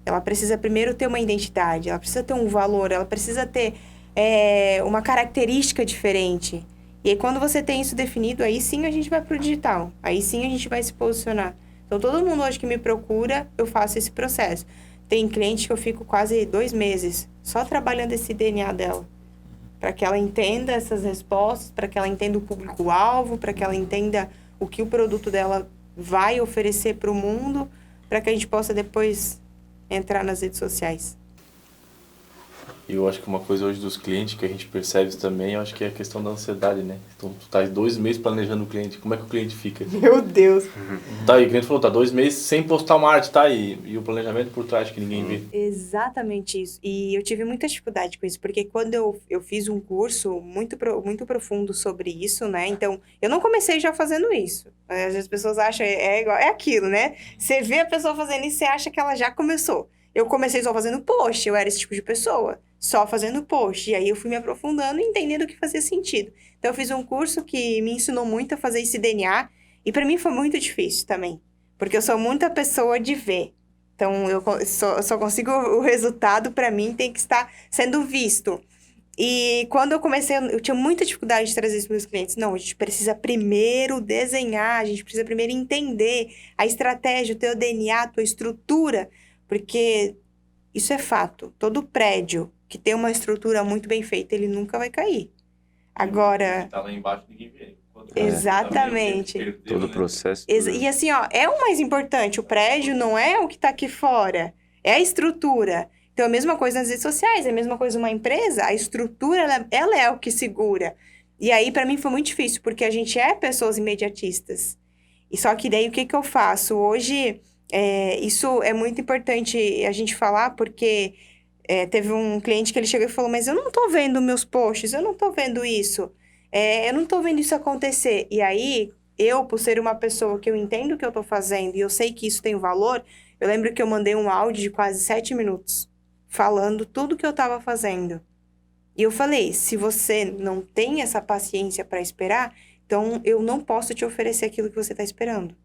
Ela precisa primeiro ter uma identidade, ela precisa ter um valor, ela precisa ter uma característica diferente. E aí, quando você tem isso definido, aí sim a gente vai pro digital. Aí sim a gente vai se posicionar. Então, todo mundo hoje que me procura, eu faço esse processo. Tem cliente que eu fico quase 2 meses só trabalhando esse DNA dela. Para que ela entenda essas respostas, para que ela entenda o público-alvo, para que ela entenda o que o produto dela vai oferecer para o mundo, para que a gente possa depois entrar nas redes sociais. E eu acho que uma coisa hoje dos clientes que a gente percebe isso também, eu acho que é a questão da ansiedade, né? Então, tu tá 2 meses planejando o cliente, como é que o cliente fica? Meu Deus! Tá, e o cliente falou, tá 2 meses sem postar uma arte, tá? E o planejamento por trás que ninguém vê. Exatamente isso. E eu tive muita dificuldade com isso, porque quando eu fiz um curso muito profundo sobre isso, né? Então, eu não comecei já fazendo isso. Às vezes as pessoas acham, igual, é aquilo, né? Você vê a pessoa fazendo isso, você acha que ela já começou. Eu comecei só fazendo post, eu era esse tipo de pessoa, só fazendo post. E aí eu fui me aprofundando e entendendo o que fazia sentido. Então eu fiz um curso que me ensinou muito a fazer esse DNA, e para mim foi muito difícil também, porque eu sou muita pessoa de ver. Então eu só consigo, o resultado para mim tem que estar sendo visto. E quando eu comecei, eu tinha muita dificuldade de trazer isso para os meus clientes. Não, a gente precisa primeiro desenhar, a gente precisa primeiro entender a estratégia, o teu DNA, a tua estrutura, porque isso é fato. Todo prédio que tem uma estrutura muito bem feita, ele nunca vai cair. Agora... Tá lá embaixo, ninguém vê. Exatamente. Todo o processo. E assim, ó, é o mais importante. O prédio não é o que tá aqui fora. É a estrutura. Então, é a mesma coisa nas redes sociais, é a mesma coisa uma empresa. A estrutura, ela é o que segura. E aí, para mim, foi muito difícil, porque a gente é pessoas imediatistas. E só que daí, o que eu faço? Hoje, isso é muito importante a gente falar, porque teve um cliente que ele chegou e falou, mas eu não tô vendo meus posts, eu não tô vendo isso. Eu não tô vendo isso acontecer. E aí, eu, por ser uma pessoa que eu entendo o que eu tô fazendo e eu sei que isso tem valor, eu lembro que eu mandei um áudio de quase 7 minutos, falando tudo que eu tava fazendo. E eu falei, se você não tem essa paciência para esperar, então eu não posso te oferecer aquilo que você tá esperando.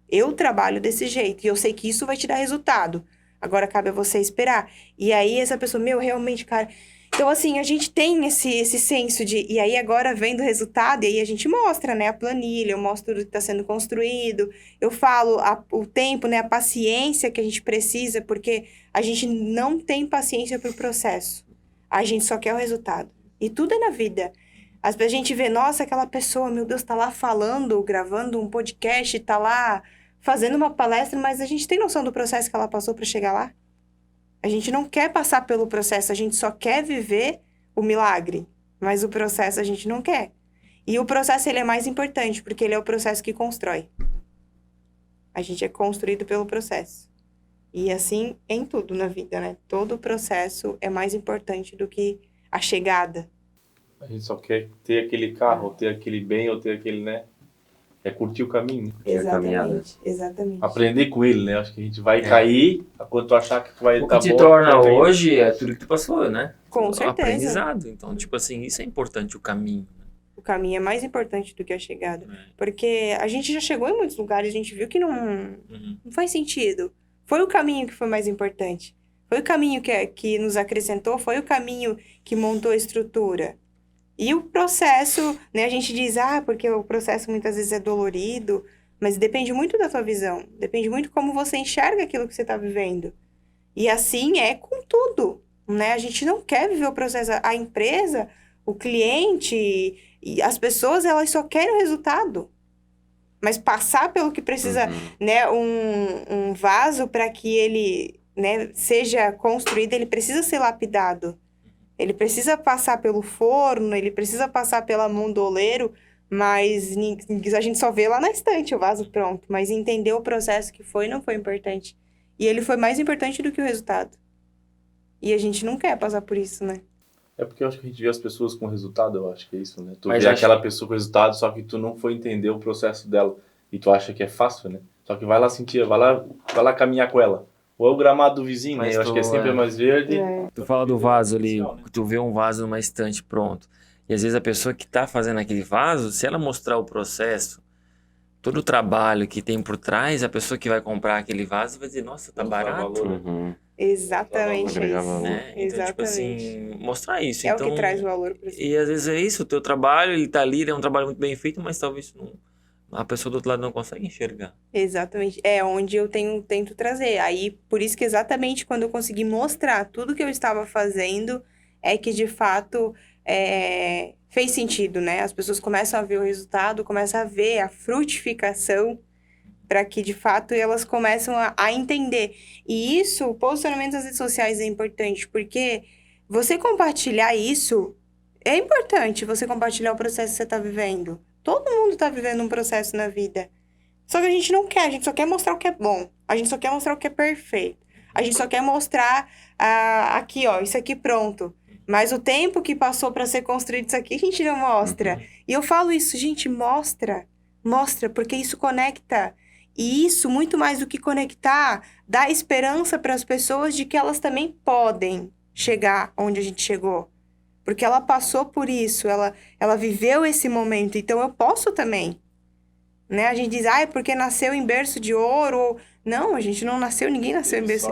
Eu trabalho desse jeito e eu sei que isso vai te dar resultado. Agora cabe a você esperar. E aí essa pessoa, realmente, cara... Então, assim, a gente tem esse senso de... E aí, agora, vendo o resultado, e aí a gente mostra, né, a planilha, eu mostro o que está sendo construído, eu falo o tempo, né, a paciência que a gente precisa, porque a gente não tem paciência para o processo. A gente só quer o resultado. E tudo é na vida. Às vezes a gente vê, nossa, aquela pessoa, meu Deus, tá lá falando, gravando um podcast, tá lá fazendo uma palestra, mas a gente tem noção do processo que ela passou para chegar lá? A gente não quer passar pelo processo, a gente só quer viver o milagre. Mas o processo a gente não quer. E o processo, ele é mais importante, porque ele é o processo que constrói. A gente é construído pelo processo. E assim, em tudo na vida, né? Todo o processo é mais importante do que a chegada. A gente só quer ter aquele carro, ou ter aquele bem, ou ter aquele, né? é curtir o caminho. Exatamente. Aprender com ele, né? Acho que a gente vai cair quando tu achar que tu vai O estar que bom. te torna tu vai cair. hoje é tudo que tu passou, né? Com O certeza. aprendizado. Então, tipo assim, isso é importante, o caminho. O caminho é mais importante do que a chegada. É. Porque a gente já chegou em muitos lugares, a gente viu que não Uhum. faz sentido. Foi o caminho que foi mais importante. Foi o caminho que nos acrescentou, foi o caminho que montou a estrutura. E o processo, né? A gente diz, porque o processo muitas vezes é dolorido, mas depende muito da tua visão. Depende muito como você enxerga aquilo que você está vivendo. E assim é com tudo, né? A gente não quer viver o processo. A empresa, o cliente, e as pessoas, elas só querem o resultado. Mas passar pelo que precisa, né? Um vaso para que ele, né, seja construído, ele precisa ser lapidado. Ele precisa passar pelo forno, ele precisa passar pela mão do oleiro, mas a gente só vê lá na estante o vaso pronto. Mas entender o processo que foi não foi importante. E ele foi mais importante do que o resultado. E a gente não quer passar por isso, né? É porque eu acho que a gente vê as pessoas com resultado, eu acho que é isso, né? Tu Mas vê acho aquela pessoa com resultado, só que tu não foi entender o processo dela. E tu acha que é fácil, né? Só que vai lá sentir, vai lá caminhar com ela. Ou é o gramado do vizinho, Mas né? Eu acho que é tu, sempre mais verde. Tu fala do vaso ali, tu vê um vaso numa estante pronto. E às vezes a pessoa que tá fazendo aquele vaso, se ela mostrar o processo, todo o trabalho que tem por trás, a pessoa que vai comprar aquele vaso vai dizer, nossa, tá Mostrar barato. valor. Uhum. Exatamente Agregar isso. valor. Né? Então, tipo assim, mostrar isso. É então, o que traz valor para si. E às vezes é isso, o teu trabalho, ele tá ali, ele é um trabalho muito bem feito, mas talvez a pessoa do outro lado não consegue enxergar. Exatamente. É onde eu tento trazer. Aí, por isso que exatamente quando eu consegui mostrar tudo que eu estava fazendo, é que de fato fez sentido, né? As pessoas começam a ver o resultado, começam a ver a frutificação, para que de fato elas começam a entender. E isso, o posicionamento nas redes sociais é importante, porque você compartilhar isso é importante, você compartilhar o processo que você está vivendo. Todo mundo está vivendo um processo na vida. Só que a gente não quer, a gente só quer mostrar o que é bom. A gente só quer mostrar o que é perfeito. A gente só quer mostrar aqui, ó, isso aqui pronto. Mas o tempo que passou para ser construído isso aqui, a gente não mostra. E eu falo isso, gente, mostra, porque isso conecta. E isso, muito mais do que conectar, dá esperança para as pessoas de que elas também podem chegar onde a gente chegou. Porque ela passou por isso, ela viveu esse momento, então eu posso também. Né? A gente diz, é porque nasceu em berço de ouro. Não, a gente não nasceu, ninguém nasceu em berço.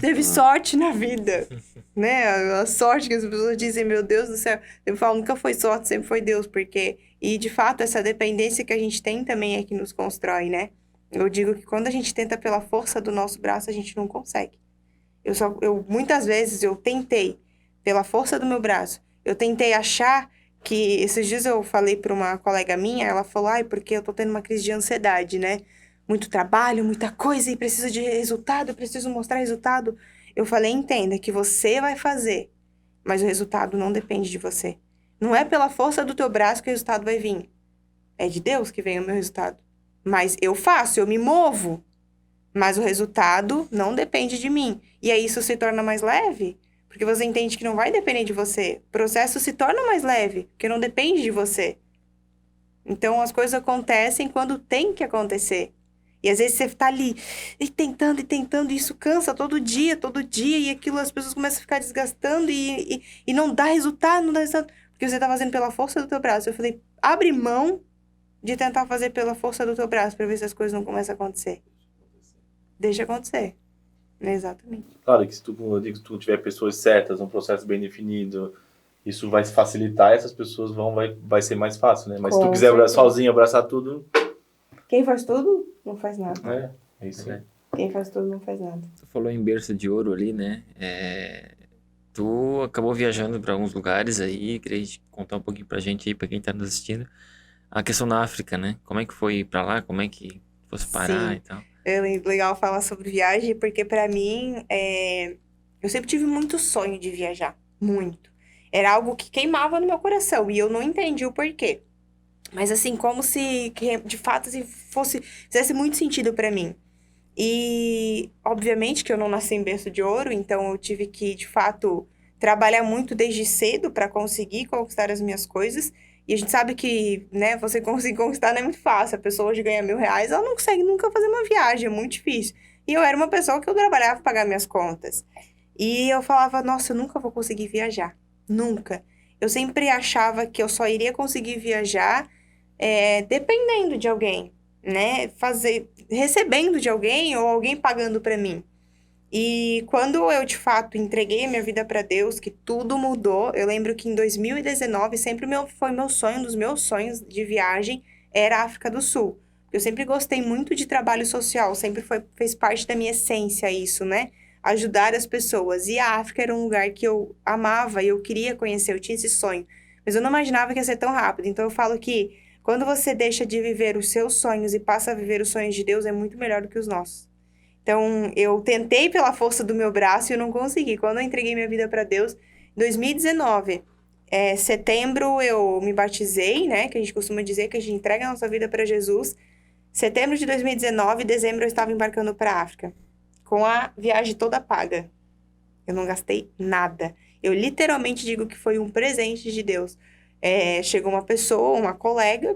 Teve sorte na vida. Né? A sorte que as pessoas dizem, meu Deus do céu. Eu falo, nunca foi sorte, sempre foi Deus. E de fato, essa dependência que a gente tem também é que nos constrói, né? Eu digo que quando a gente tenta pela força do nosso braço, a gente não consegue. Muitas vezes eu tentei, pela força do meu braço, eu tentei achar que... Esses dias eu falei para uma colega minha, ela falou, porque eu tô tendo uma crise de ansiedade, né? Muito trabalho, muita coisa, e preciso de resultado, eu preciso mostrar resultado. Eu falei, entenda que você vai fazer, mas o resultado não depende de você. Não é pela força do teu braço que o resultado vai vir. É de Deus que vem o meu resultado. Mas eu faço, eu me movo. Mas o resultado não depende de mim. E aí isso se torna mais leve, porque você entende que não vai depender de você. O processo se torna mais leve, porque não depende de você. Então as coisas acontecem quando tem que acontecer. E às vezes você tá ali e tentando, e isso cansa todo dia, e aquilo as pessoas começam a ficar desgastando e não dá resultado, porque você tá fazendo pela força do teu braço. Eu falei, abre mão de tentar fazer pela força do teu braço para ver se as coisas não começam a acontecer. Deixa acontecer. Exatamente. Claro que se tu tiver pessoas certas, um processo bem definido, isso vai facilitar, essas pessoas vai ser mais fácil, né? Mas se tu quiser sozinho abraçar tudo... Quem faz tudo, não faz nada. É isso aí. Quem faz tudo, não faz nada. Tu falou em berço de ouro ali, né? Tu acabou viajando para alguns lugares aí, queria contar um pouquinho pra gente aí, pra quem tá nos assistindo. A questão da África, né? Como é que foi ir pra lá? Como é que fosse parar e tal? É legal falar sobre viagem, porque pra mim, eu sempre tive muito sonho de viajar. Muito. Era algo que queimava no meu coração, e eu não entendi o porquê. Mas assim, como se, de fato, assim, fizesse muito sentido pra mim. E, obviamente, que eu não nasci em berço de ouro, então eu tive que, de fato, trabalhar muito desde cedo pra conseguir conquistar as minhas coisas. E a gente sabe que, né, você conseguir conquistar não é muito fácil. A pessoa hoje ganha R$ 1.000, ela não consegue nunca fazer uma viagem, é muito difícil. E eu era uma pessoa que eu trabalhava para pagar minhas contas. E eu falava, nossa, eu nunca vou conseguir viajar. Nunca. Eu sempre achava que eu só iria conseguir viajar dependendo de alguém, né? Recebendo de alguém ou alguém pagando para mim. E quando eu, de fato, entreguei a minha vida para Deus, que tudo mudou, eu lembro que em 2019, sempre foi meu sonho, um dos meus sonhos de viagem, era a África do Sul. Eu sempre gostei muito de trabalho social, sempre fez parte da minha essência isso, né? Ajudar as pessoas. E a África era um lugar que eu amava e eu queria conhecer, eu tinha esse sonho. Mas eu não imaginava que ia ser tão rápido. Então eu falo que quando você deixa de viver os seus sonhos e passa a viver os sonhos de Deus, é muito melhor do que os nossos. Então, eu tentei pela força do meu braço e eu não consegui. Quando eu entreguei minha vida para Deus, em 2019, setembro eu me batizei, né? Que a gente costuma dizer que a gente entrega a nossa vida para Jesus. Setembro de 2019, dezembro eu estava embarcando para a África, com a viagem toda paga. Eu não gastei nada. Eu literalmente digo que foi um presente de Deus. Chegou uma pessoa, uma colega,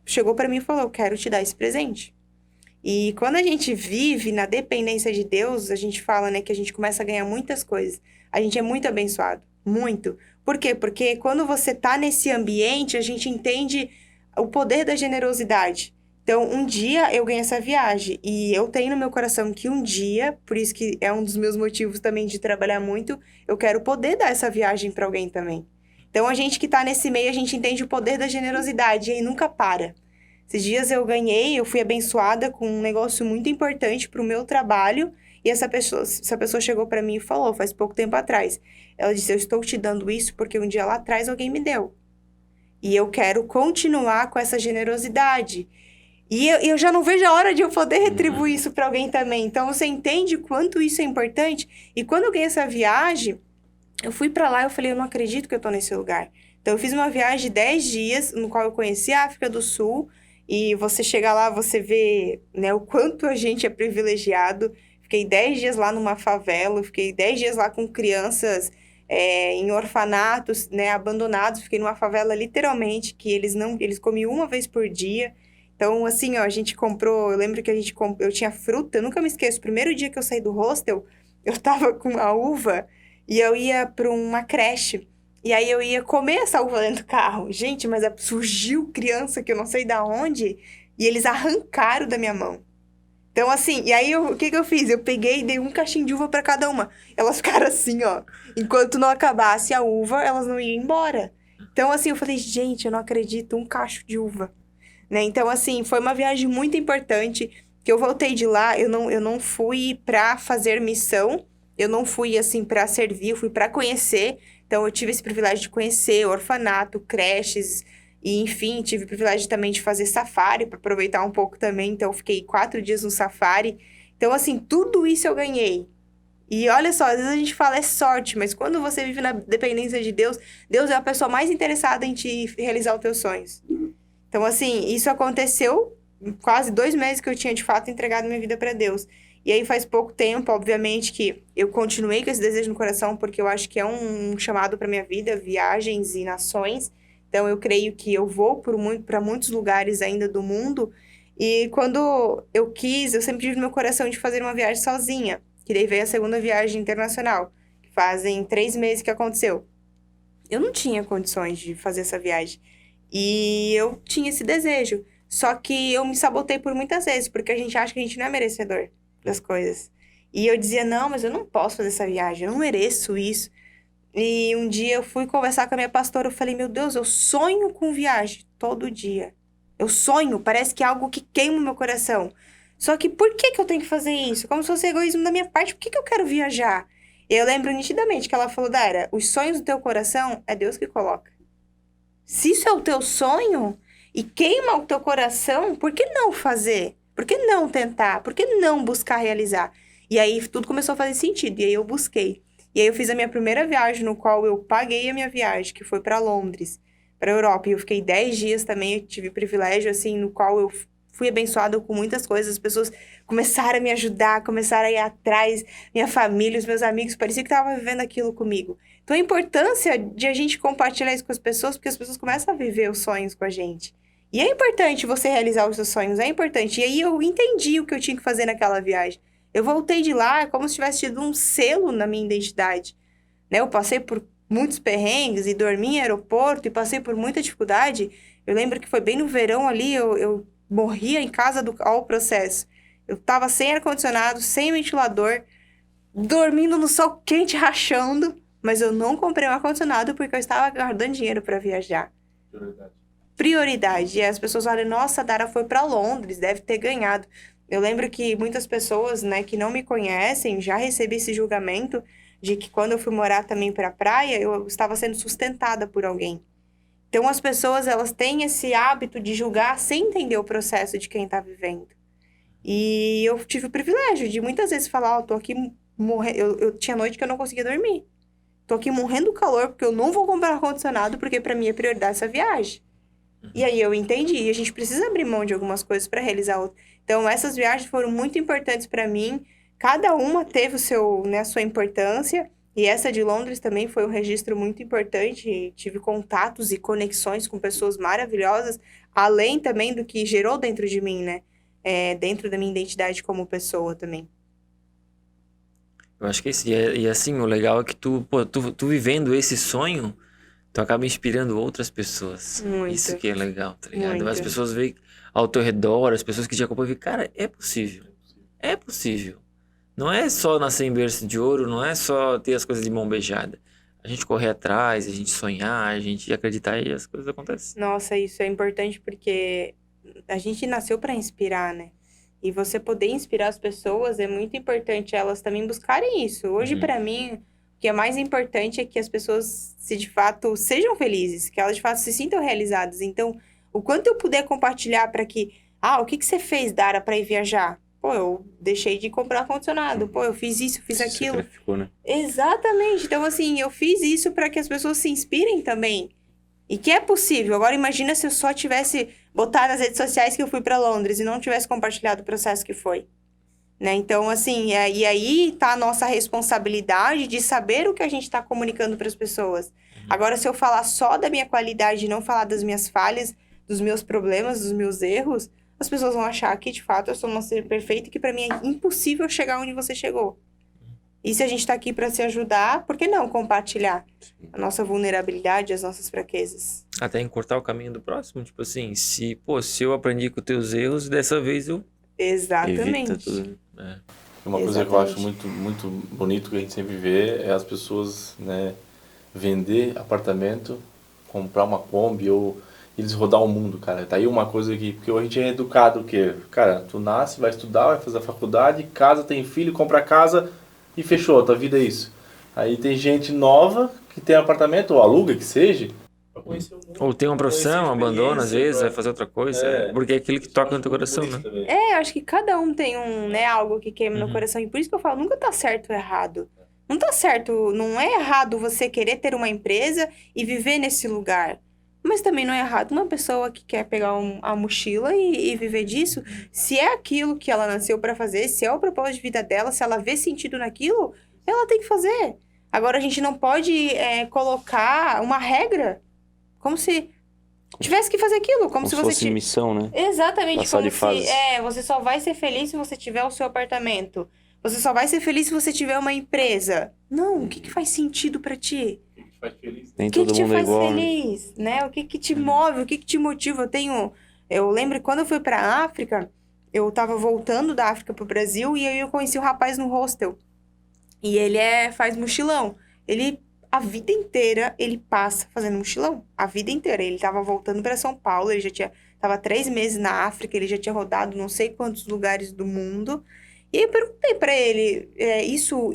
chegou para mim e falou, eu quero te dar esse presente. E quando a gente vive na dependência de Deus, a gente fala, né, que a gente começa a ganhar muitas coisas. A gente é muito abençoado, muito. Por quê? Porque quando você tá nesse ambiente, a gente entende o poder da generosidade. Então, um dia eu ganhei essa viagem e eu tenho no meu coração que um dia, por isso que é um dos meus motivos também de trabalhar muito, eu quero poder dar essa viagem para alguém também. Então, a gente que tá nesse meio, a gente entende o poder da generosidade e aí nunca para. Esses dias eu fui abençoada com um negócio muito importante para o meu trabalho. E essa pessoa chegou para mim e falou, faz pouco tempo atrás. Ela disse, eu estou te dando isso porque um dia lá atrás alguém me deu. E eu quero continuar com essa generosidade. E eu já não vejo a hora de eu poder retribuir isso para alguém também. Então, você entende quanto isso é importante? E quando eu ganhei essa viagem, eu fui para lá e eu falei, eu não acredito que eu estou nesse lugar. Então, eu fiz uma viagem de 10 dias, no qual eu conheci a África do Sul. E você chega lá, você vê, né, o quanto a gente é privilegiado. Fiquei 10 dias lá numa favela, fiquei 10 dias lá com crianças em orfanatos, né, abandonados. Fiquei numa favela, literalmente, que eles comiam uma vez por dia. Então, assim, ó, a gente comprou... Eu lembro que eu tinha fruta, eu nunca me esqueço. O primeiro dia que eu saí do hostel, eu tava com a uva e eu ia para uma creche. E aí eu ia comer essa uva dentro do carro. Gente, mas surgiu criança que eu não sei da onde e eles arrancaram da minha mão. Então, assim, e aí o que eu fiz? Eu peguei e dei um cachinho de uva para cada uma. Elas ficaram assim, ó. Enquanto não acabasse a uva, elas não iam embora. Então, assim, eu falei, gente, eu não acredito, um cacho de uva. Né? Então, assim, foi uma viagem muito importante. Que eu voltei de lá, eu não fui para fazer missão. Eu não fui, assim, para servir, eu fui para conhecer. Então, eu tive esse privilégio de conhecer orfanato, creches, e, enfim, tive o privilégio também de fazer safari, para aproveitar um pouco também. Então, eu fiquei 4 dias no safari. Então, assim, tudo isso eu ganhei. E olha só, às vezes a gente fala é sorte, mas quando você vive na dependência de Deus, Deus é a pessoa mais interessada em te realizar os teus sonhos. Então, assim, isso aconteceu quase 2 meses que eu tinha, de fato, entregado minha vida para Deus. E aí faz pouco tempo, obviamente, que eu continuei com esse desejo no coração, porque eu acho que é um chamado para minha vida, viagens e nações. Então, eu creio que eu vou para muitos lugares ainda do mundo. E quando eu sempre tive no meu coração de fazer uma viagem sozinha. Que daí veio a segunda viagem internacional, que fazem 3 meses que aconteceu. Eu não tinha condições de fazer essa viagem. E eu tinha esse desejo. Só que eu me sabotei por muitas vezes, porque a gente acha que a gente não é merecedor das coisas. E eu dizia, não, mas eu não posso fazer essa viagem, eu não mereço isso. E um dia eu fui conversar com a minha pastora, eu falei, meu Deus, eu sonho com viagem todo dia. Eu sonho, parece que é algo que queima o meu coração. Só que por que eu tenho que fazer isso? Como se fosse egoísmo da minha parte, por que eu quero viajar? E eu lembro nitidamente que ela falou, Dara, os sonhos do teu coração é Deus que coloca. Se isso é o teu sonho e queima o teu coração, por que não fazer? Por que não tentar? Por que não buscar realizar? E aí tudo começou a fazer sentido. E aí eu busquei. E aí eu fiz a minha primeira viagem, no qual eu paguei a minha viagem, que foi para Londres, para a Europa. E eu fiquei 10 dias também, eu tive privilégio, assim, no qual eu fui abençoada com muitas coisas, as pessoas começaram a me ajudar, começaram a ir atrás, minha família, os meus amigos, parecia que estavam vivendo aquilo comigo. Então, a importância de a gente compartilhar isso com as pessoas, porque as pessoas começam a viver os sonhos com a gente. E é importante você realizar os seus sonhos, é importante. E aí eu entendi o que eu tinha que fazer naquela viagem. Eu voltei de lá como se tivesse tido um selo na minha identidade. Né? Eu passei por muitos perrengues e dormi em aeroporto e passei por muita dificuldade. Eu lembro que foi bem no verão ali, eu morria em casa ao processo. Eu tava sem ar-condicionado, sem ventilador, dormindo no sol quente, rachando, mas eu não comprei um ar-condicionado porque eu estava guardando dinheiro para viajar. Prioridade. E as pessoas falam, nossa, a Dara foi para Londres, deve ter ganhado. Eu lembro que muitas pessoas, né, que não me conhecem, já recebi esse julgamento de que quando eu fui morar também para a praia, eu estava sendo sustentada por alguém. Então, as pessoas, elas têm esse hábito de julgar sem entender o processo de quem está vivendo. E eu tive o privilégio de muitas vezes falar, tô aqui morrendo. Eu tinha noite que eu não conseguia dormir. Tô aqui morrendo do calor porque eu não vou comprar ar-condicionado porque para mim é prioridade essa viagem. E aí eu entendi, e a gente precisa abrir mão de algumas coisas para realizar outras. Então, essas viagens foram muito importantes para mim. Cada uma teve a sua importância. E essa de Londres também foi um registro muito importante. Tive contatos e conexões com pessoas maravilhosas, além também do que gerou dentro de mim, né? Dentro da minha identidade como pessoa também. Eu acho que esse, e assim, o legal é que tu vivendo esse sonho, tu acaba inspirando outras pessoas. Muito. Isso que é legal, tá ligado? Muito. As pessoas veem ao teu redor, as pessoas que te acompanham, veem, cara, é possível. É possível. Não é só nascer em berço de ouro, não é só ter as coisas de mão beijada. A gente correr atrás, a gente sonhar, a gente acreditar e as coisas acontecem. Nossa, isso é importante porque a gente nasceu para inspirar, né? E você poder inspirar as pessoas é muito importante elas também buscarem isso. Hoje, para mim, o que é mais importante é que as pessoas, de fato, sejam felizes, que elas, de fato, se sintam realizadas. Então, o quanto eu puder compartilhar para que... o que você fez, Dara, para ir viajar? Pô, eu deixei de comprar ar-condicionado. Pô, eu fiz isso, fiz aquilo. Sacrificou, né? Exatamente. Então, assim, eu fiz isso para que as pessoas se inspirem também. E que é possível. Agora, imagina se eu só tivesse botado nas redes sociais que eu fui para Londres e não tivesse compartilhado o processo que foi. Né? Então, assim, e aí tá a nossa responsabilidade de saber o que a gente está comunicando para as pessoas. Agora, se eu falar só da minha qualidade e não falar das minhas falhas, dos meus problemas, dos meus erros, as pessoas vão achar que, de fato, eu sou uma ser perfeita e que para mim é impossível chegar onde você chegou. E se a gente tá aqui para se ajudar, por que não compartilhar a nossa vulnerabilidade, as nossas fraquezas? Até encurtar o caminho do próximo. Tipo assim, se eu aprendi com teus erros, dessa vez eu Exatamente. evito tudo. Uma coisa que eu acho muito, muito bonito que a gente sempre vê é as pessoas, né, vender apartamento, comprar uma Kombi ou eles rodar o mundo, cara. Tá aí uma coisa que... Porque a gente é educado o quê? Cara, tu nasce, vai estudar, vai fazer a faculdade, casa, tem filho, compra casa e fechou, tua vida é isso. Aí tem gente nova que tem apartamento, ou aluga, que seja, pra conhecer o mundo. Ou tem uma profissão, abandona às vezes, vai fazer outra coisa. Porque é aquilo que toca no teu coração, né? Eu acho que cada um tem algo que queima no coração. E por isso que eu falo, nunca tá certo ou errado. Não tá certo, não é errado você querer ter uma empresa e viver nesse lugar. Mas também não é errado uma pessoa que quer pegar a mochila e viver disso. Se é aquilo que ela nasceu para fazer, se é o propósito de vida dela, se ela vê sentido naquilo, ela tem que fazer. Agora, a gente não pode colocar uma regra como se tivesse que fazer aquilo. Como se você fosse missão, né? Exatamente. Passar Como de fase. você só vai ser feliz se você tiver o seu apartamento. Você só vai ser feliz se você tiver uma empresa. Não, o que faz sentido para ti? Nem O que todo te mundo é faz igual, né? feliz, né? O que te move, o que te motiva? Eu lembro que quando eu fui pra África, eu tava voltando da África pro Brasil e aí eu conheci um rapaz no hostel. E ele faz mochilão. A vida inteira, ele passa fazendo mochilão. A vida inteira. Ele tava voltando pra São Paulo, ele tava 3 meses na África, ele já tinha rodado não sei quantos lugares do mundo. E eu perguntei pra ele, é isso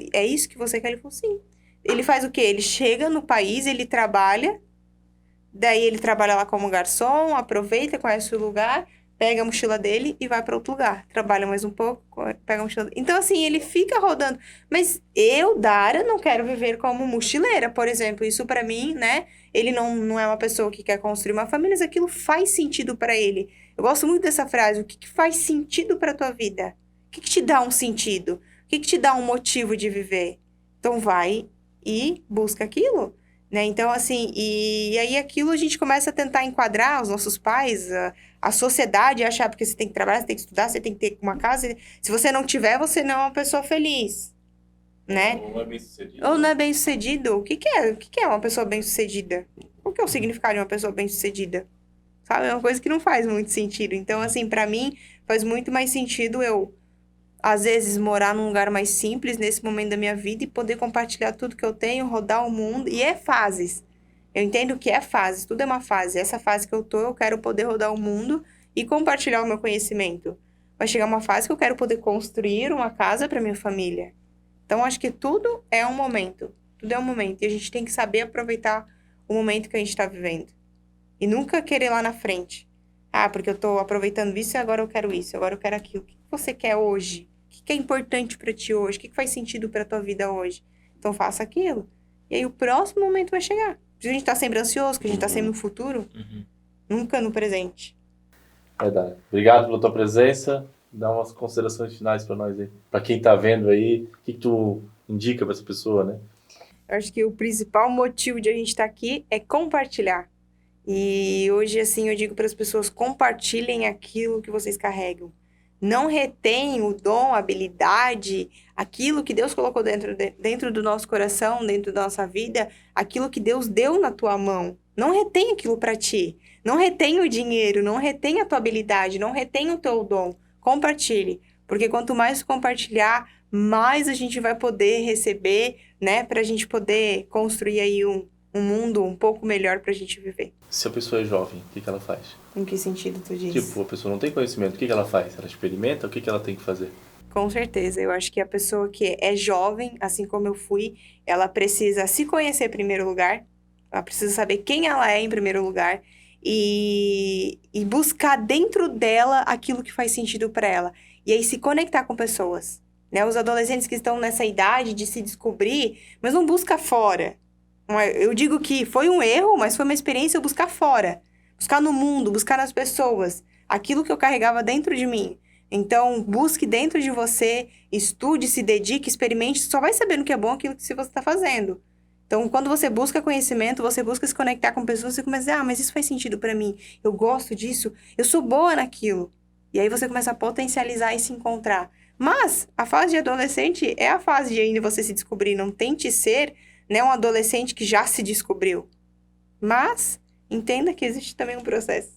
que você quer? Ele falou, sim. Ele faz o quê? Ele chega no país, ele trabalha, daí ele trabalha lá como garçom, aproveita, conhece o lugar, pega a mochila dele e vai para outro lugar. Trabalha mais um pouco, pega a mochila dele. Então, assim, ele fica rodando. Mas eu, Dara, não quero viver como mochileira, por exemplo. Isso para mim, né? Ele não é uma pessoa que quer construir uma família, mas aquilo faz sentido para ele. Eu gosto muito dessa frase, o que faz sentido pra tua vida? O que te dá um sentido? O que te dá um motivo de viver? Então vai e busca aquilo, né? Então, assim, e aí aquilo a gente começa a tentar enquadrar os nossos pais, a sociedade, achar porque você tem que trabalhar, você tem que estudar, você tem que ter uma casa. Se você não tiver, você não é uma pessoa feliz, né? Ou não é bem sucedido. Ou não é bem-sucedido. O que é? O que é uma pessoa bem-sucedida? Qual que é o significado de uma pessoa bem-sucedida? Sabe? É uma coisa que não faz muito sentido. Então, assim, pra mim, faz muito mais sentido eu, às vezes, morar num lugar mais simples nesse momento da minha vida e poder compartilhar tudo que eu tenho, rodar o mundo. E é fases. Eu entendo que é fases, tudo é uma fase. Essa fase que eu tô, eu quero poder rodar o mundo e compartilhar o meu conhecimento. Vai chegar uma fase que eu quero poder construir uma casa para minha família. Então, acho que tudo é um momento. Tudo é um momento. E a gente tem que saber aproveitar o momento que a gente está vivendo. E nunca querer lá na frente. Ah, porque eu tô aproveitando isso e agora eu quero isso, agora eu quero aquilo. O que você quer hoje? O que é importante para ti hoje? O que faz sentido para tua vida hoje? Então, faça aquilo. E aí, o próximo momento vai chegar. Se a gente tá sempre ansioso, que a gente tá sempre no futuro, nunca no presente. Verdade. Obrigado pela tua presença. Dá umas considerações finais para nós aí. Para quem tá vendo aí, o que tu indica para essa pessoa, né? Eu acho que o principal motivo de a gente estar aqui é compartilhar. E hoje, assim, eu digo para as pessoas, compartilhem aquilo que vocês carregam. Não retém o dom, a habilidade, aquilo que Deus colocou dentro do nosso coração, dentro da nossa vida, aquilo que Deus deu na tua mão. Não retém aquilo para ti. Não retém o dinheiro, não retém a tua habilidade, não retém o teu dom. Compartilhe. Porque quanto mais compartilhar, mais a gente vai poder receber, né? Pra gente poder construir aí um mundo um pouco melhor pra gente viver. Se a pessoa é jovem, o que ela faz? Em que sentido tu diz? Tipo, a pessoa não tem conhecimento, o que ela faz? Ela experimenta, o que ela tem que fazer? Com certeza, eu acho que a pessoa que é jovem, assim como eu fui, ela precisa se conhecer em primeiro lugar, ela precisa saber quem ela é em primeiro lugar e buscar dentro dela aquilo que faz sentido para ela. E aí se conectar com pessoas, né? Os adolescentes que estão nessa idade de se descobrir, mas não busca fora. Eu digo que foi um erro, mas foi uma experiência eu buscar fora. Buscar no mundo, buscar nas pessoas. Aquilo que eu carregava dentro de mim. Então, busque dentro de você, estude, se dedique, experimente. Só vai saber no que é bom aquilo que você está fazendo. Então, quando você busca conhecimento, você busca se conectar com pessoas, você começa a dizer, mas isso faz sentido para mim. Eu gosto disso, eu sou boa naquilo. E aí você começa a potencializar e se encontrar. Mas a fase de adolescente é a fase de ainda você se descobrir. Não tente ser, né, um adolescente que já se descobriu. Mas entenda que existe também um processo.